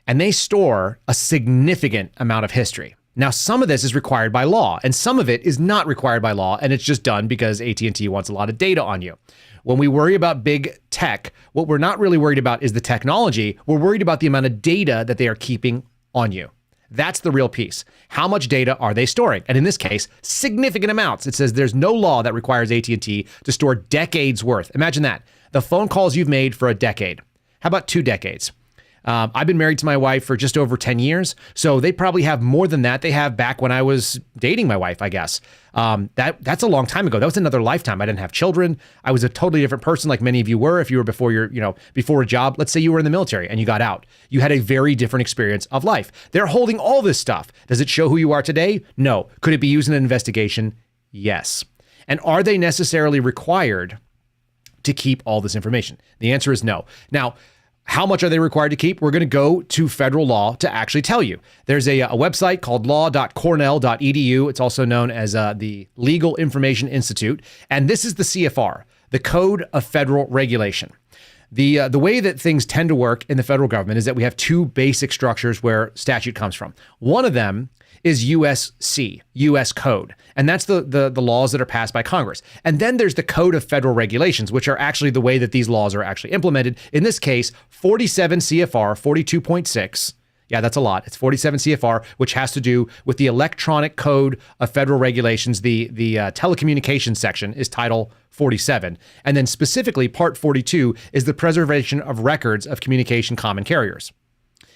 And they store a significant amount of history. Now, some of this is required by law, and some of it is not required by law, and it's just done because AT&T wants a lot of data on you. When we worry about big tech, what we're not really worried about is the technology. We're worried about the amount of data that they are keeping on you. That's the real piece. How much data are they storing? And in this case, significant amounts. It says there's no law that requires AT&T to store decades worth. Imagine that. The phone calls you've made for a decade. How about 2 decades? I've been married to my wife for just over 10 years, so they probably have more than that. They have back when I was dating my wife, I guess. That's a long time ago. That was another lifetime. I didn't have children. I was a totally different person, like many of you were. If you were before a job, let's say you were in the military and you got out, you had a very different experience of life. They're holding all this stuff. Does it show who you are today? No. Could it be used in an investigation? Yes. And are they necessarily required to keep all this information? The answer is no. Now, how much are they required to keep? We're going to go to federal law to actually tell you. There's a website called law.cornell.edu. It's also known as the Legal Information Institute. And this is the CFR, the Code of Federal Regulation. The way that things tend to work in the federal government is that we have 2 basic structures where statute comes from. One of them is USC, U.S. Code. And that's the laws that are passed by Congress. And then there's the Code of Federal Regulations, which are actually the way that these laws are actually implemented. In this case, 47 CFR 42.6. Yeah, that's a lot. It's 47 CFR, which has to do with the Electronic Code of Federal Regulations. The telecommunications section is Title 47. And then specifically, Part 42 is the preservation of records of communication common carriers.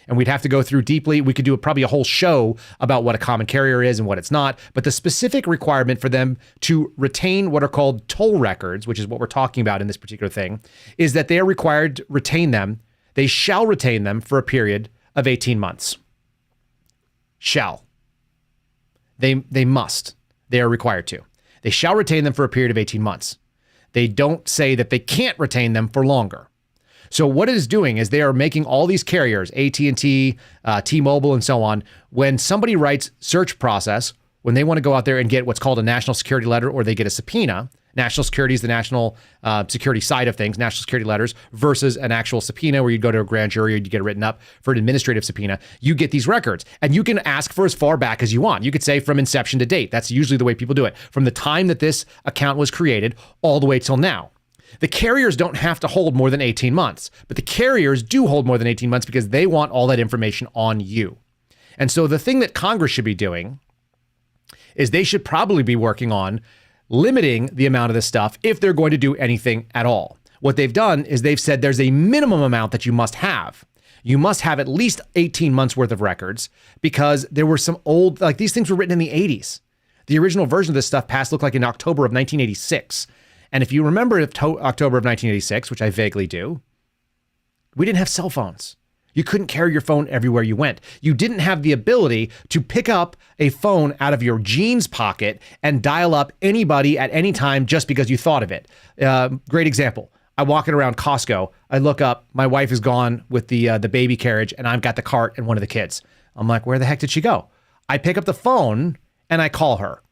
And we'd have to go through deeply. We could do probably a whole show about what a common carrier is and what it's not. But the specific requirement for them to retain what are called toll records, which is what we're talking about in this particular thing, is that they are required to retain them. They shall retain them for a period of 18 months. Shall. They must. They are required to. They shall retain them for a period of 18 months. They don't say that they can't retain them for longer. So what it is doing is they are making all these carriers, AT&T, T-Mobile, and so on, when somebody writes search process, when they want to go out there and get what's called a national security letter or they get a subpoena. National security is the national security side of things, national security letters, versus an actual subpoena where you go to a grand jury or you get it written up for an administrative subpoena. You get these records and you can ask for as far back as you want. You could say from inception to date. That's usually the way people do it. From the time that this account was created all the way till now. The carriers don't have to hold more than 18 months, but the carriers do hold more than 18 months because they want all that information on you. And so the thing that Congress should be doing is they should probably be working on limiting the amount of this stuff if they're going to do anything at all. What they've done is they've said there's a minimum amount that you must have. You must have at least 18 months worth of records because there were some old, like these things were written in the 80s. The original version of this stuff passed looked like in October of 1986. And if you remember October of 1986, which I vaguely do, we didn't have cell phones. You couldn't carry your phone everywhere you went. You didn't have the ability to pick up a phone out of your jeans pocket and dial up anybody at any time just because you thought of it. Great example. I'm walking around Costco. I look up, my wife is gone with the baby carriage and I've got the cart and one of the kids. I'm like, where the heck did she go? I pick up the phone and I call her.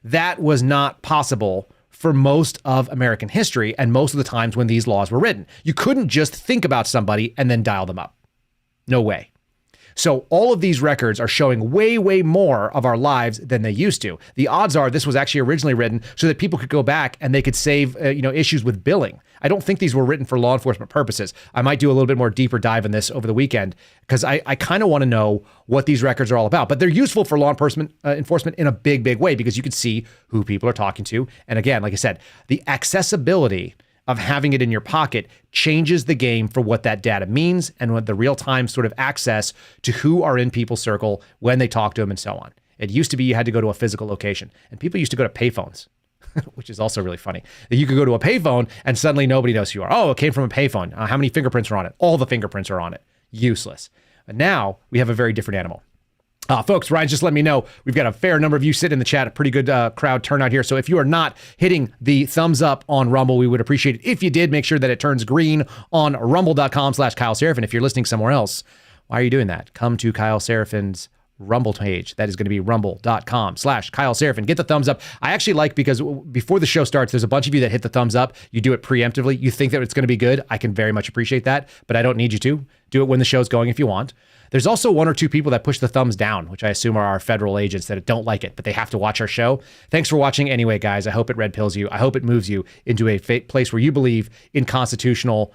That was not possible for most of American history and most of the times when these laws were written. You couldn't just think about somebody and then dial them up. No way. So all of these records are showing way, way more of our lives than they used to. The odds are this was actually originally written so that people could go back and they could save, issues with billing. I don't think these were written for law enforcement purposes. I might do a little bit more deeper dive in this over the weekend because I kind of want to know what these records are all about. But they're useful for law enforcement in a big, big way because you can see who people are talking to. And again, like I said, the accessibility of having it in your pocket changes the game for what that data means and what the real-time sort of access to who are in people's circle when they talk to them and so on. It used to be you had to go to a physical location, and people used to go to payphones, which is also really funny. You could go to a payphone and suddenly nobody knows who you are. Oh, it came from a payphone. How many fingerprints are on it? All the fingerprints are on it. Useless. But now we have a very different animal. Folks, Ryan's just let me know we've got a fair number of you sitting in the chat, a pretty good crowd turnout here. So if you are not hitting the thumbs up on Rumble, we would appreciate it. If you did, make sure that it turns green on rumble.com/Kyle Seraphin. If you're listening somewhere else, why are you doing that? Come to Kyle Seraphin's Rumble page. That is going to be rumble.com/Kyle Seraphin. Get the thumbs up. I actually like because before the show starts, there's a bunch of you that hit the thumbs up. You do it preemptively. You think that it's going to be good. I can very much appreciate that, but I don't need you to. Do it when the show's going if you want. There's also one or two people that push the thumbs down, which I assume are our federal agents that don't like it, but they have to watch our show. Thanks for watching anyway, guys. I hope it red pills you. I hope it moves you into a place where you believe in constitutional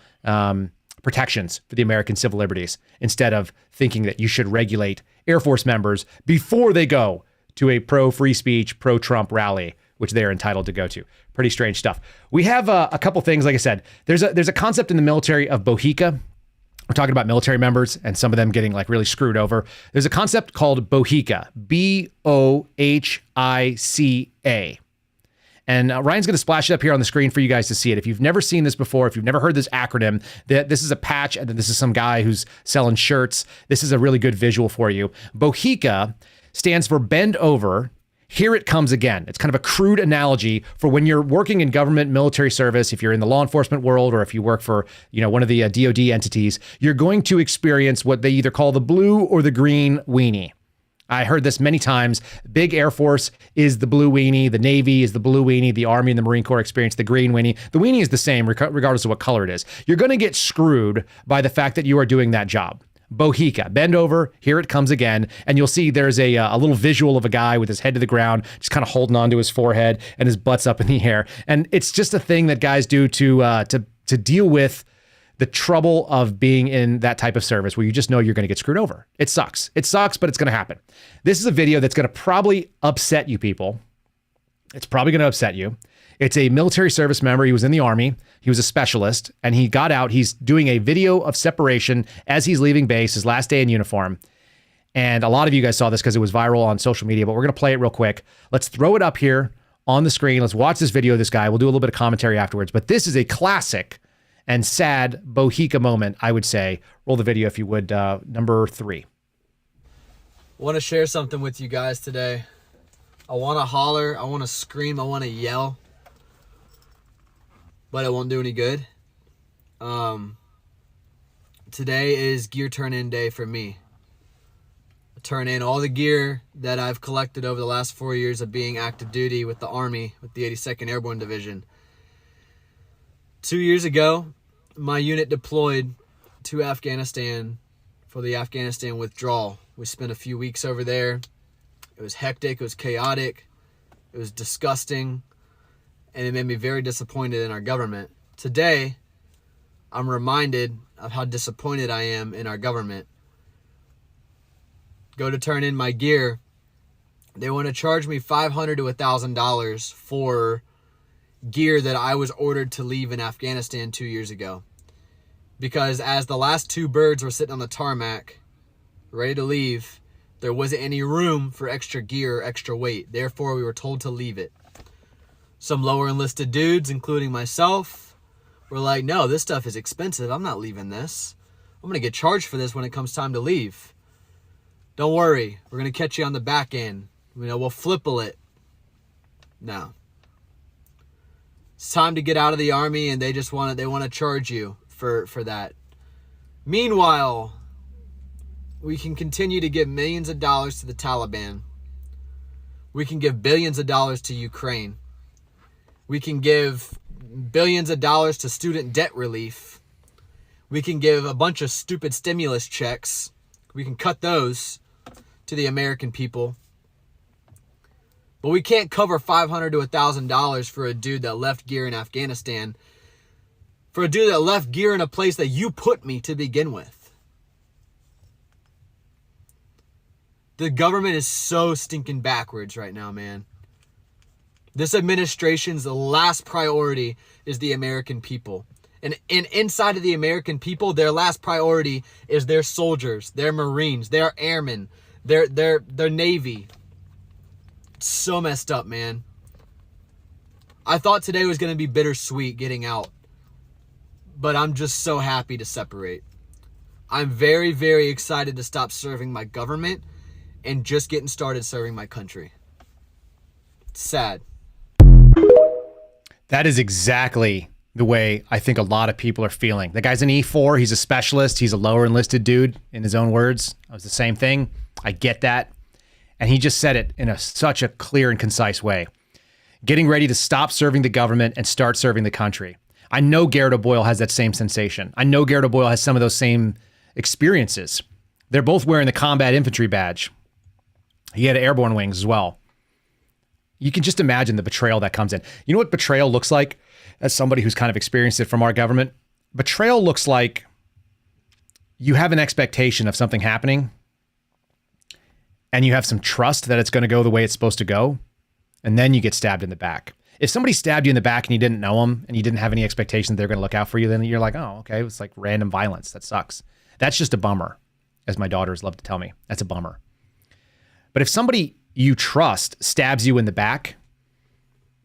protections for the American civil liberties instead of thinking that you should regulate Air Force members before they go to a pro-free speech, pro-Trump rally, which they're entitled to go to. Pretty strange stuff. We have a couple things, like I said. There's a concept in the military of Bohica. We're talking about military members and some of them getting like really screwed over. There's a concept called Bohica, Bohica. And Ryan's going to splash it up here on the screen for you guys to see it. If you've never seen this before, if you've never heard this acronym, this is a patch and then this is some guy who's selling shirts. This is a really good visual for you. Bohica stands for bend over. Here it comes again. It's kind of a crude analogy for when you're working in government military service, if you're in the law enforcement world, or if you work for, one of the DOD entities, you're going to experience what they either call the blue or the green weenie. I heard this many times. Big Air Force is the blue weenie. The Navy is the blue weenie. The Army and the Marine Corps experience the green weenie. The weenie is the same regardless of what color it is. You're going to get screwed by the fact that you are doing that job. Bohica, bend over, here it comes again, and you'll see there's a little visual of a guy with his head to the ground, just kind of holding onto his forehead and his butt's up in the air. And it's just a thing that guys do to deal with the trouble of being in that type of service where you just know you're going to get screwed over. It sucks. It sucks, but it's going to happen. This is a video that's going to probably upset you people. It's probably going to upset you. It's a military service member. He was in the Army. He was a specialist, and he got out. He's doing a video of separation as he's leaving base, his last day in uniform. And a lot of you guys saw this because it was viral on social media, but we're going to play it real quick. Let's throw it up here on the screen. Let's watch this video of this guy. We'll do a little bit of commentary afterwards, but this is a classic and sad Bohica moment, I would say. Roll the video if you would, number 3. I want to share something with you guys today. I want to holler, I want to scream, I want to yell, but it won't do any good. Today is gear turn-in day for me. I turn in all the gear that I've collected over the last 4 years of being active duty with the Army, with the 82nd Airborne Division. 2 years ago, my unit deployed to Afghanistan for the Afghanistan withdrawal. We spent a few weeks over there. It was hectic, it was chaotic, it was disgusting, and it made me very disappointed in our government. Today, I'm reminded of how disappointed I am in our government. Go to turn in my gear. They want to charge me $500 to $1,000 for gear that I was ordered to leave in Afghanistan 2 years ago. Because as the last 2 birds were sitting on the tarmac, ready to leave, there wasn't any room for extra gear or extra weight. Therefore, we were told to leave it. Some lower enlisted dudes, including myself, were like, no, this stuff is expensive. I'm not leaving this. I'm going to get charged for this when it comes time to leave. Don't worry. We're going to catch you on the back end. We'll flipple it. No. It's time to get out of the Army, and they want to charge you for that. Meanwhile, we can continue to give millions of dollars to the Taliban. We can give billions of dollars to Ukraine. We can give billions of dollars to student debt relief. We can give a bunch of stupid stimulus checks We can cut those to the American people. But we can't cover $500 to $1,000 for a dude that left gear in Afghanistan, for a dude that left gear in a place that you put me to begin with. The government is so stinking backwards right now, man. This administration's last priority is the American people. And inside of the American people, their last priority is their soldiers, their Marines, their airmen, their Navy. It's so messed up, man. I thought today was going to be bittersweet getting out. But I'm just so happy to separate. I'm very, very excited to stop serving my government and just getting started serving my country. It's sad. That is exactly the way I think a lot of people are feeling. The guy's an E4. He's a specialist. He's a lower enlisted dude, in his own words. It was the same thing. I get that. And he just said it in such a clear and concise way. Getting ready to stop serving the government and start serving the country. I know Garrett O'Boyle has that same sensation. I know Garrett O'Boyle has some of those same experiences. They're both wearing the combat infantry badge. He had airborne wings as well. You can just imagine the betrayal that comes in. You know what betrayal looks like? As somebody who's kind of experienced it from our government, betrayal looks like you have an expectation of something happening and you have some trust that it's going to go the way it's supposed to go, and then you get stabbed in the back. If somebody stabbed you in the back and you didn't know them and you didn't have any expectation they're going to look out for you, then you're like, oh, okay, it's like random violence. That sucks. That's just a bummer, as my daughters love to tell me. That's a bummer. But if somebody you trust stabs you in the back,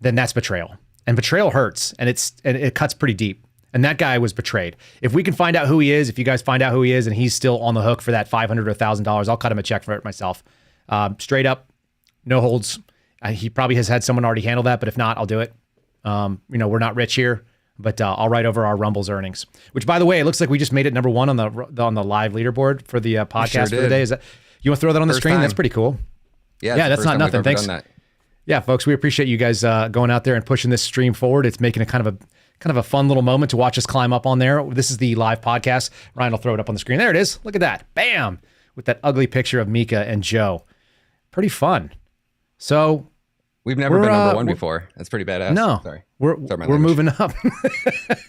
then that's betrayal. And betrayal hurts, and it cuts pretty deep. And that guy was betrayed. If we can find out who he is, if you guys find out who he is and he's still on the hook for that $500 or $1,000, I'll cut him a check for it myself. Straight up, no holds. He probably has had someone already handle that, but if not, I'll do it. We're not rich here, but I'll write over our Rumble's earnings. Which, by the way, it looks like we just made it number one on the live leaderboard for the podcast for the day. Is that you want to throw that on the screen? Time. That's pretty cool. Yeah, that's not nothing. Thanks. Yeah, folks, we appreciate you guys going out there and pushing this stream forward. It's making a kind of a fun little moment to watch us climb up on there. This is the live podcast. Ryan will throw it up on the screen. There it is. Look at that. Bam! With that ugly picture of Mika and Joe. Pretty fun. So we've never been number one before. That's pretty badass. No, sorry. We're moving up.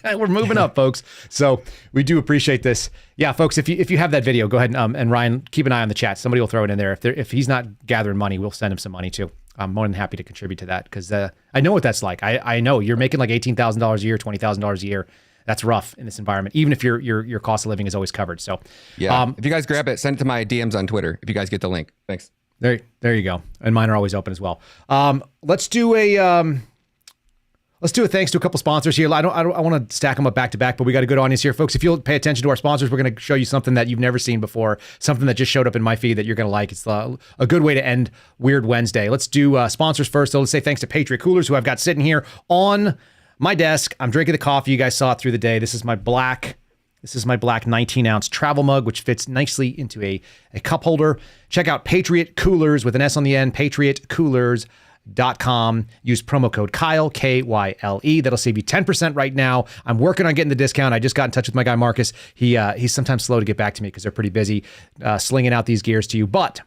We're moving up, folks. So we do appreciate this. Yeah, folks, if you have that video, go ahead and Ryan, keep an eye on the chat. Somebody will throw it in there. If he's not gathering money, we'll send him some money too. I'm more than happy to contribute to that because I know what that's like. I know you're making like $18,000 a year, $20,000 a year. That's rough in this environment, even if your cost of living is always covered. So yeah, if you guys grab it, send it to my DMs on Twitter. If you guys get the link, thanks. There you go. And mine are always open as well. Let's do a thanks to a couple sponsors here. I want to stack them up back to back, but we got a good audience here, folks. If you'll pay attention to our sponsors, we're going to show you something that you've never seen before, something that just showed up in my feed that you're going to like. It's a good way to end Weird Wednesday. Let's do sponsors first. So let's say thanks to Patriot Coolers, who I've got sitting here on my desk. I'm drinking the coffee. You guys saw it through the day. This is my black 19-ounce travel mug, which fits nicely into a cup holder. Check out Patriot Coolers with an S on the end, patriotcoolers.com. Use promo code Kyle, K-Y-L-E. That'll save you 10% right now. I'm working on getting the discount. I just got in touch with my guy, Marcus. He's sometimes slow to get back to me because they're pretty busy slinging out these gears to you. But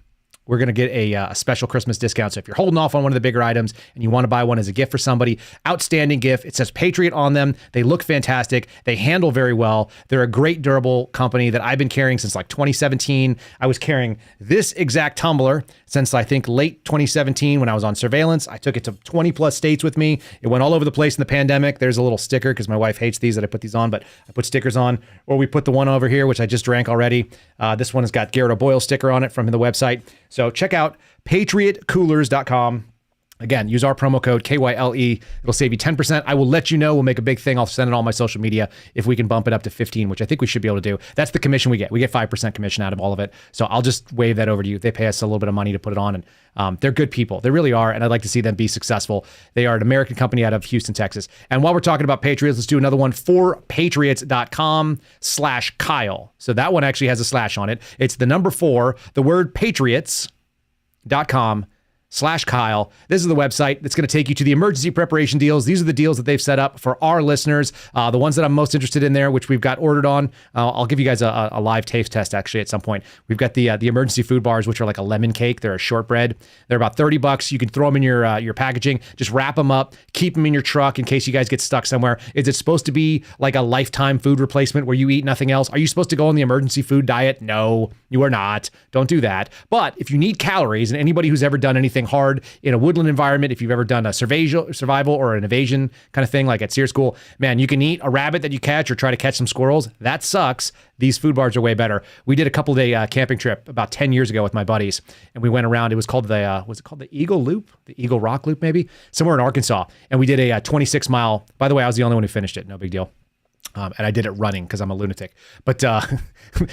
we're going to get a special Christmas discount. So if you're holding off on one of the bigger items and you want to buy one as a gift for somebody, outstanding gift. It says Patriot on them. They look fantastic. They handle very well. They're a great durable company that I've been carrying since like 2017. I was carrying this exact tumbler since I think late 2017 when I was on surveillance. I took it to 20 plus states with me. It went all over the place in the pandemic. There's a little sticker because my wife hates these that I put these on, but I put stickers on. Or we put the one over here, which I just drank already. This one has got Garrett O'Boyle sticker on it from the website. So check out patriotcoolers.com. Again, use our promo code KYLE. It'll save you 10%. I will let you know. We'll make a big thing. I'll send it on my social media if we can bump it up to 15, which I think we should be able to do. That's the commission we get. We get 5% commission out of all of it. So I'll just wave that over to you. They pay us a little bit of money to put it on, and they're good people. They really are, and I'd like to see them be successful. They are an American company out of Houston, Texas. And while we're talking about Patriots, let's do another one for patriots.com/Kyle. So that one actually has a slash on it. It's the number 4, the word patriots.com/Kyle. patriotscom/Kyle. This is the website that's going to take you to the emergency preparation deals. These are the deals that they've set up for our listeners. The ones that I'm most interested in there, which we've got ordered on. I'll give you guys a live taste test actually at some point. We've got the emergency food bars, which are like a lemon cake. They're a shortbread. They're about $30. You can throw them in your packaging. Just wrap them up. Keep them in your truck in case you guys get stuck somewhere. Is it supposed to be like a lifetime food replacement where you eat nothing else? Are you supposed to go on the emergency food diet? No, you are not. Don't do that. But if you need calories, and anybody who's ever done anything hard in a woodland environment, if you've ever done a survival or an evasion kind of thing like at SEER school, man, you can eat a rabbit that you catch or try to catch some squirrels. That sucks. These food bars are way better. We did a couple day camping trip about 10 years ago with my buddies, and we went around. It was called was it called the Eagle Loop? The Eagle Rock Loop, maybe? Somewhere in Arkansas. And we did a 26-mile. By the way, I was the only one who finished it. No big deal. And I did it running because I'm a lunatic. But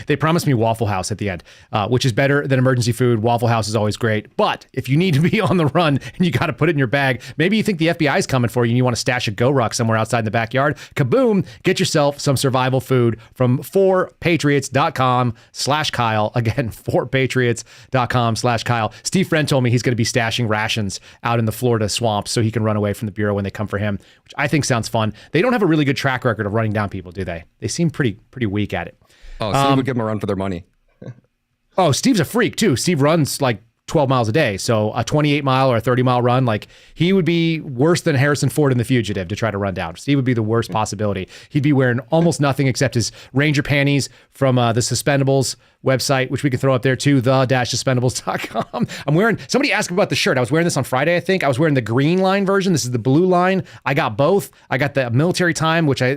they promised me Waffle House at the end, which is better than emergency food. Waffle House is always great. But if you need to be on the run and you got to put it in your bag, maybe you think the FBI is coming for you and you want to stash a Go-Ruck somewhere outside in the backyard, kaboom, get yourself some survival food from 4patriots.com/Kyle. Again, 4patriots.com/Kyle. Steve Friend told me he's going to be stashing rations out in the Florida swamps so he can run away from the Bureau when they come for him, which I think sounds fun. They don't have a really good track record of running down people, do they? They seem pretty weak at it. Oh, Steve would give them a run for their money. Oh, Steve's a freak too. Steve runs like 12 miles a day. So a 28-mile or a 30-mile run, like he would be worse than Harrison Ford in The Fugitive to try to run down. Steve would be the worst possibility. He'd be wearing almost nothing except his Ranger panties from the Suspendables website, which we can throw up there too, the-suspendables.com. Somebody asked me about the shirt. I was wearing this on Friday, I think. I was wearing the green line version. This is the blue line. I got both. I got the military time, which I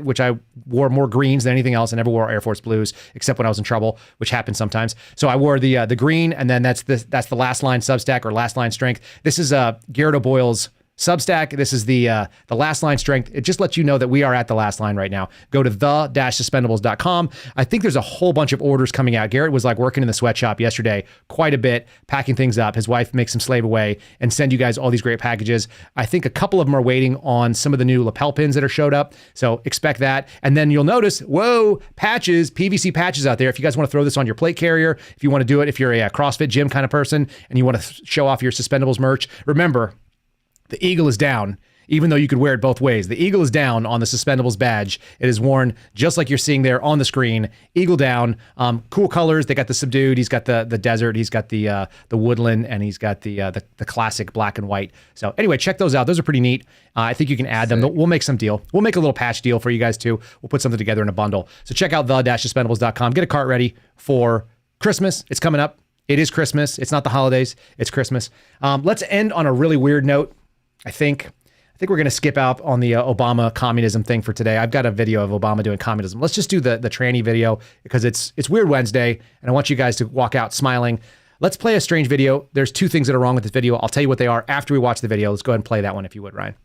wore more greens than anything else. I never wore Air Force blues, except when I was in trouble, which happens sometimes. So I wore the green, and then that's the last line Substack or last line strength. This is Garrett O'Boyle's Substack. This is the last line strength. It just lets you know that we are at the last line right now. Go to the-suspendables.com. I think there's a whole bunch of orders coming out. Garrett was like working in the sweatshop yesterday quite a bit, packing things up. His wife makes him slave away and send you guys all these great packages. I think a couple of them are waiting on some of the new lapel pins that are showed up. So expect that. And then you'll notice, whoa, patches, PVC patches out there. If you guys want to throw this on your plate carrier, if you want to do it, if you're a CrossFit gym kind of person and you want to show off your Suspendables merch, remember, the eagle is down, even though you could wear it both ways. The eagle is down on the Suspendables badge. It is worn just like you're seeing there on the screen. Eagle down. Cool colors. They got the subdued. He's got the desert. He's got the woodland, and he's got the classic black and white. So anyway, check those out. Those are pretty neat. I think you can add them. We'll make some deal. We'll make a little patch deal for you guys too. We'll put something together in a bundle. So check out the-suspendables.com. Get a cart ready for Christmas. It's coming up. It is Christmas. It's not the holidays. It's Christmas. Let's end on a really weird note. I think we're going to skip out on the Obama communism thing for today. I've got a video of Obama doing communism. Let's just do the tranny video because it's Weird Wednesday, and I want you guys to walk out smiling. Let's play a strange video. There's two things that are wrong with this video. I'll tell you what they are after we watch the video. Let's go ahead and play that one if you would, Ryan.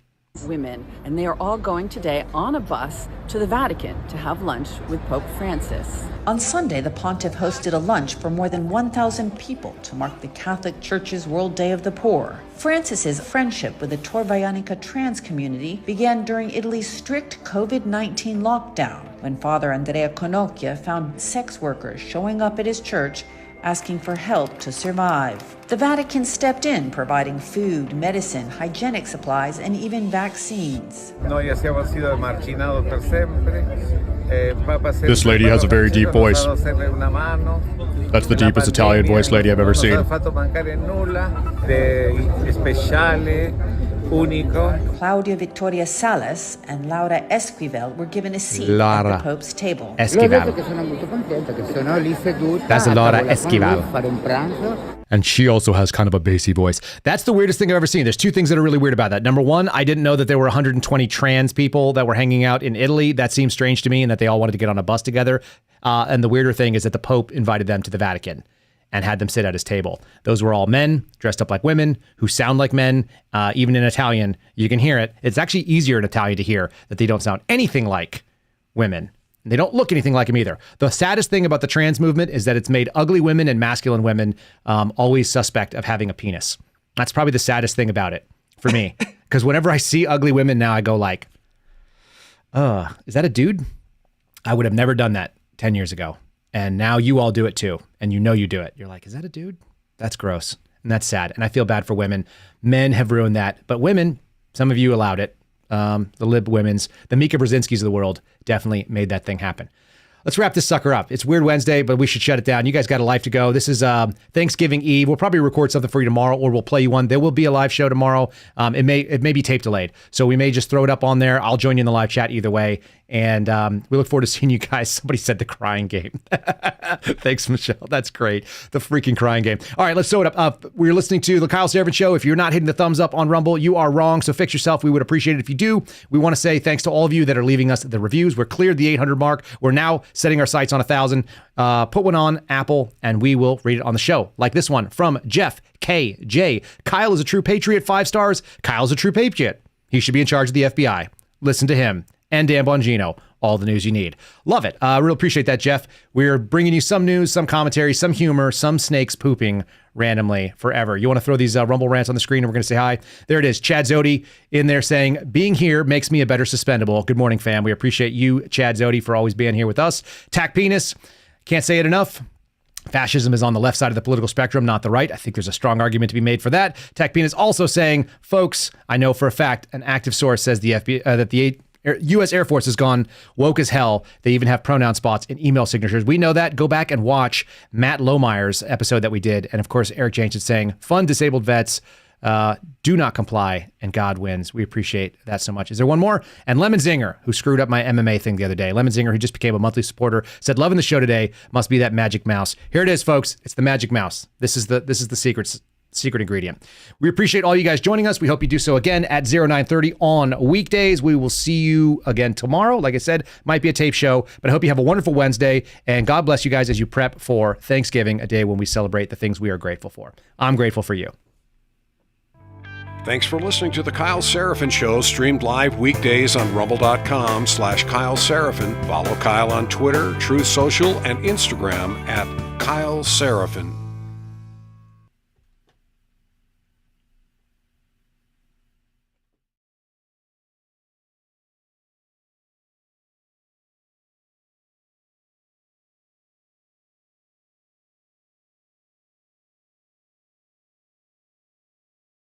Women, and they are all going today on a bus to the Vatican to have lunch with Pope Francis. On Sunday, the pontiff hosted a lunch for more than 1,000 people to mark the Catholic Church's World Day of the Poor. Francis's friendship with the Torvayanica trans community began during Italy's strict COVID-19 lockdown, when Father Andrea Conocchia found sex workers showing up at his church asking for help to survive. The Vatican stepped in, providing food, medicine, hygienic supplies, and even vaccines. This lady has a very deep voice. That's the deepest Italian voice lady I've ever seen. Claudia Victoria Salas and Laura Esquivel were given a seat at the Pope's table. Esquivel. That's Laura Esquivel. And she also has kind of a bassy voice. That's the weirdest thing I've ever seen. There's two things that are really weird about that. Number one, I didn't know that there were 120 trans people that were hanging out in Italy. That seems strange to me, and that they all wanted to get on a bus together. And the weirder thing is that the Pope invited them to the Vatican and had them sit at his table. Those were all men dressed up like women who sound like men. Even in Italian, you can hear it. It's actually easier in Italian to hear that they don't sound anything like women. They don't look anything like them either. The saddest thing about the trans movement is that it's made ugly women and masculine women always suspect of having a penis. That's probably the saddest thing about it for me. Because whenever I see ugly women now, I go like, is that a dude? I would have never done that 10 years ago. And now you all do it too. And you know you do it. You're like, is that a dude? That's gross. And that's sad. And I feel bad for women. Men have ruined that. But women, some of you allowed it. The lib women's, the Mika Brzezinskis of the world definitely made that thing happen. Let's wrap this sucker up. It's Weird Wednesday, but we should shut it down. You guys got a life to go. This is Thanksgiving Eve. We'll probably record something for you tomorrow, or we'll play you one. There will be a live show tomorrow. It may be tape delayed, so we may just throw it up on there. I'll join you in the live chat either way. And we look forward to seeing you guys. Somebody said the crying game. Thanks, Michelle. That's great. The freaking crying game. All right, let's sew it up. We're listening to The Kyle Seraphin Show. If you're not hitting the thumbs up on Rumble, you are wrong. So fix yourself. We would appreciate it if you do. We want to say thanks to all of you that are leaving us the reviews. We're cleared the 800 mark. We're now setting our sights on 1,000. Put one on Apple, and we will read it on the show. Like this one from Jeff KJ. Kyle is a true patriot. 5 stars. Kyle's a true patriot. He should be in charge of the FBI. Listen to him. And Dan Bongino, all the news you need. Love it. Really appreciate that, Jeff. We're bringing you some news, some commentary, some humor, some snakes pooping randomly forever. You want to throw these Rumble rants on the screen and we're going to say hi? There it is. Chad Zodi in there saying, being here makes me a better suspendable. Good morning, fam. We appreciate you, Chad Zodi, for always being here with us. Tack Penis. Can't say it enough. Fascism is on the left side of the political spectrum, not the right. I think there's a strong argument to be made for that. Tack Penis also saying, folks, I know for a fact an active source says the FBI, that the U.S. Air Force has gone woke as hell. They even have pronoun spots in email signatures. We know that. Go back and watch Matt Lohmeyer's episode that we did. And of course, Eric Jenkins saying, fund disabled vets, do not comply, and God wins. We appreciate that so much. Is there one more? And Lemon Zinger, who screwed up my MMA thing the other day. Lemon Zinger, who just became a monthly supporter, said, loving the show today. Must be that magic mouse. Here it is, folks. It's the magic mouse. This is the secret ingredient. We appreciate all you guys joining us. We hope you do so again at 0930 on weekdays. We will see you again tomorrow. Like I said, might be a tape show, but I hope you have a wonderful Wednesday, and God bless you guys as you prep for Thanksgiving, a day when we celebrate the things we are grateful for. I'm grateful for you. Thanks for listening to The Kyle Seraphin Show, streamed live weekdays on rumble.com/Kyle Seraphin. Follow Kyle on Twitter, Truth Social, and Instagram at Kyle Seraphin.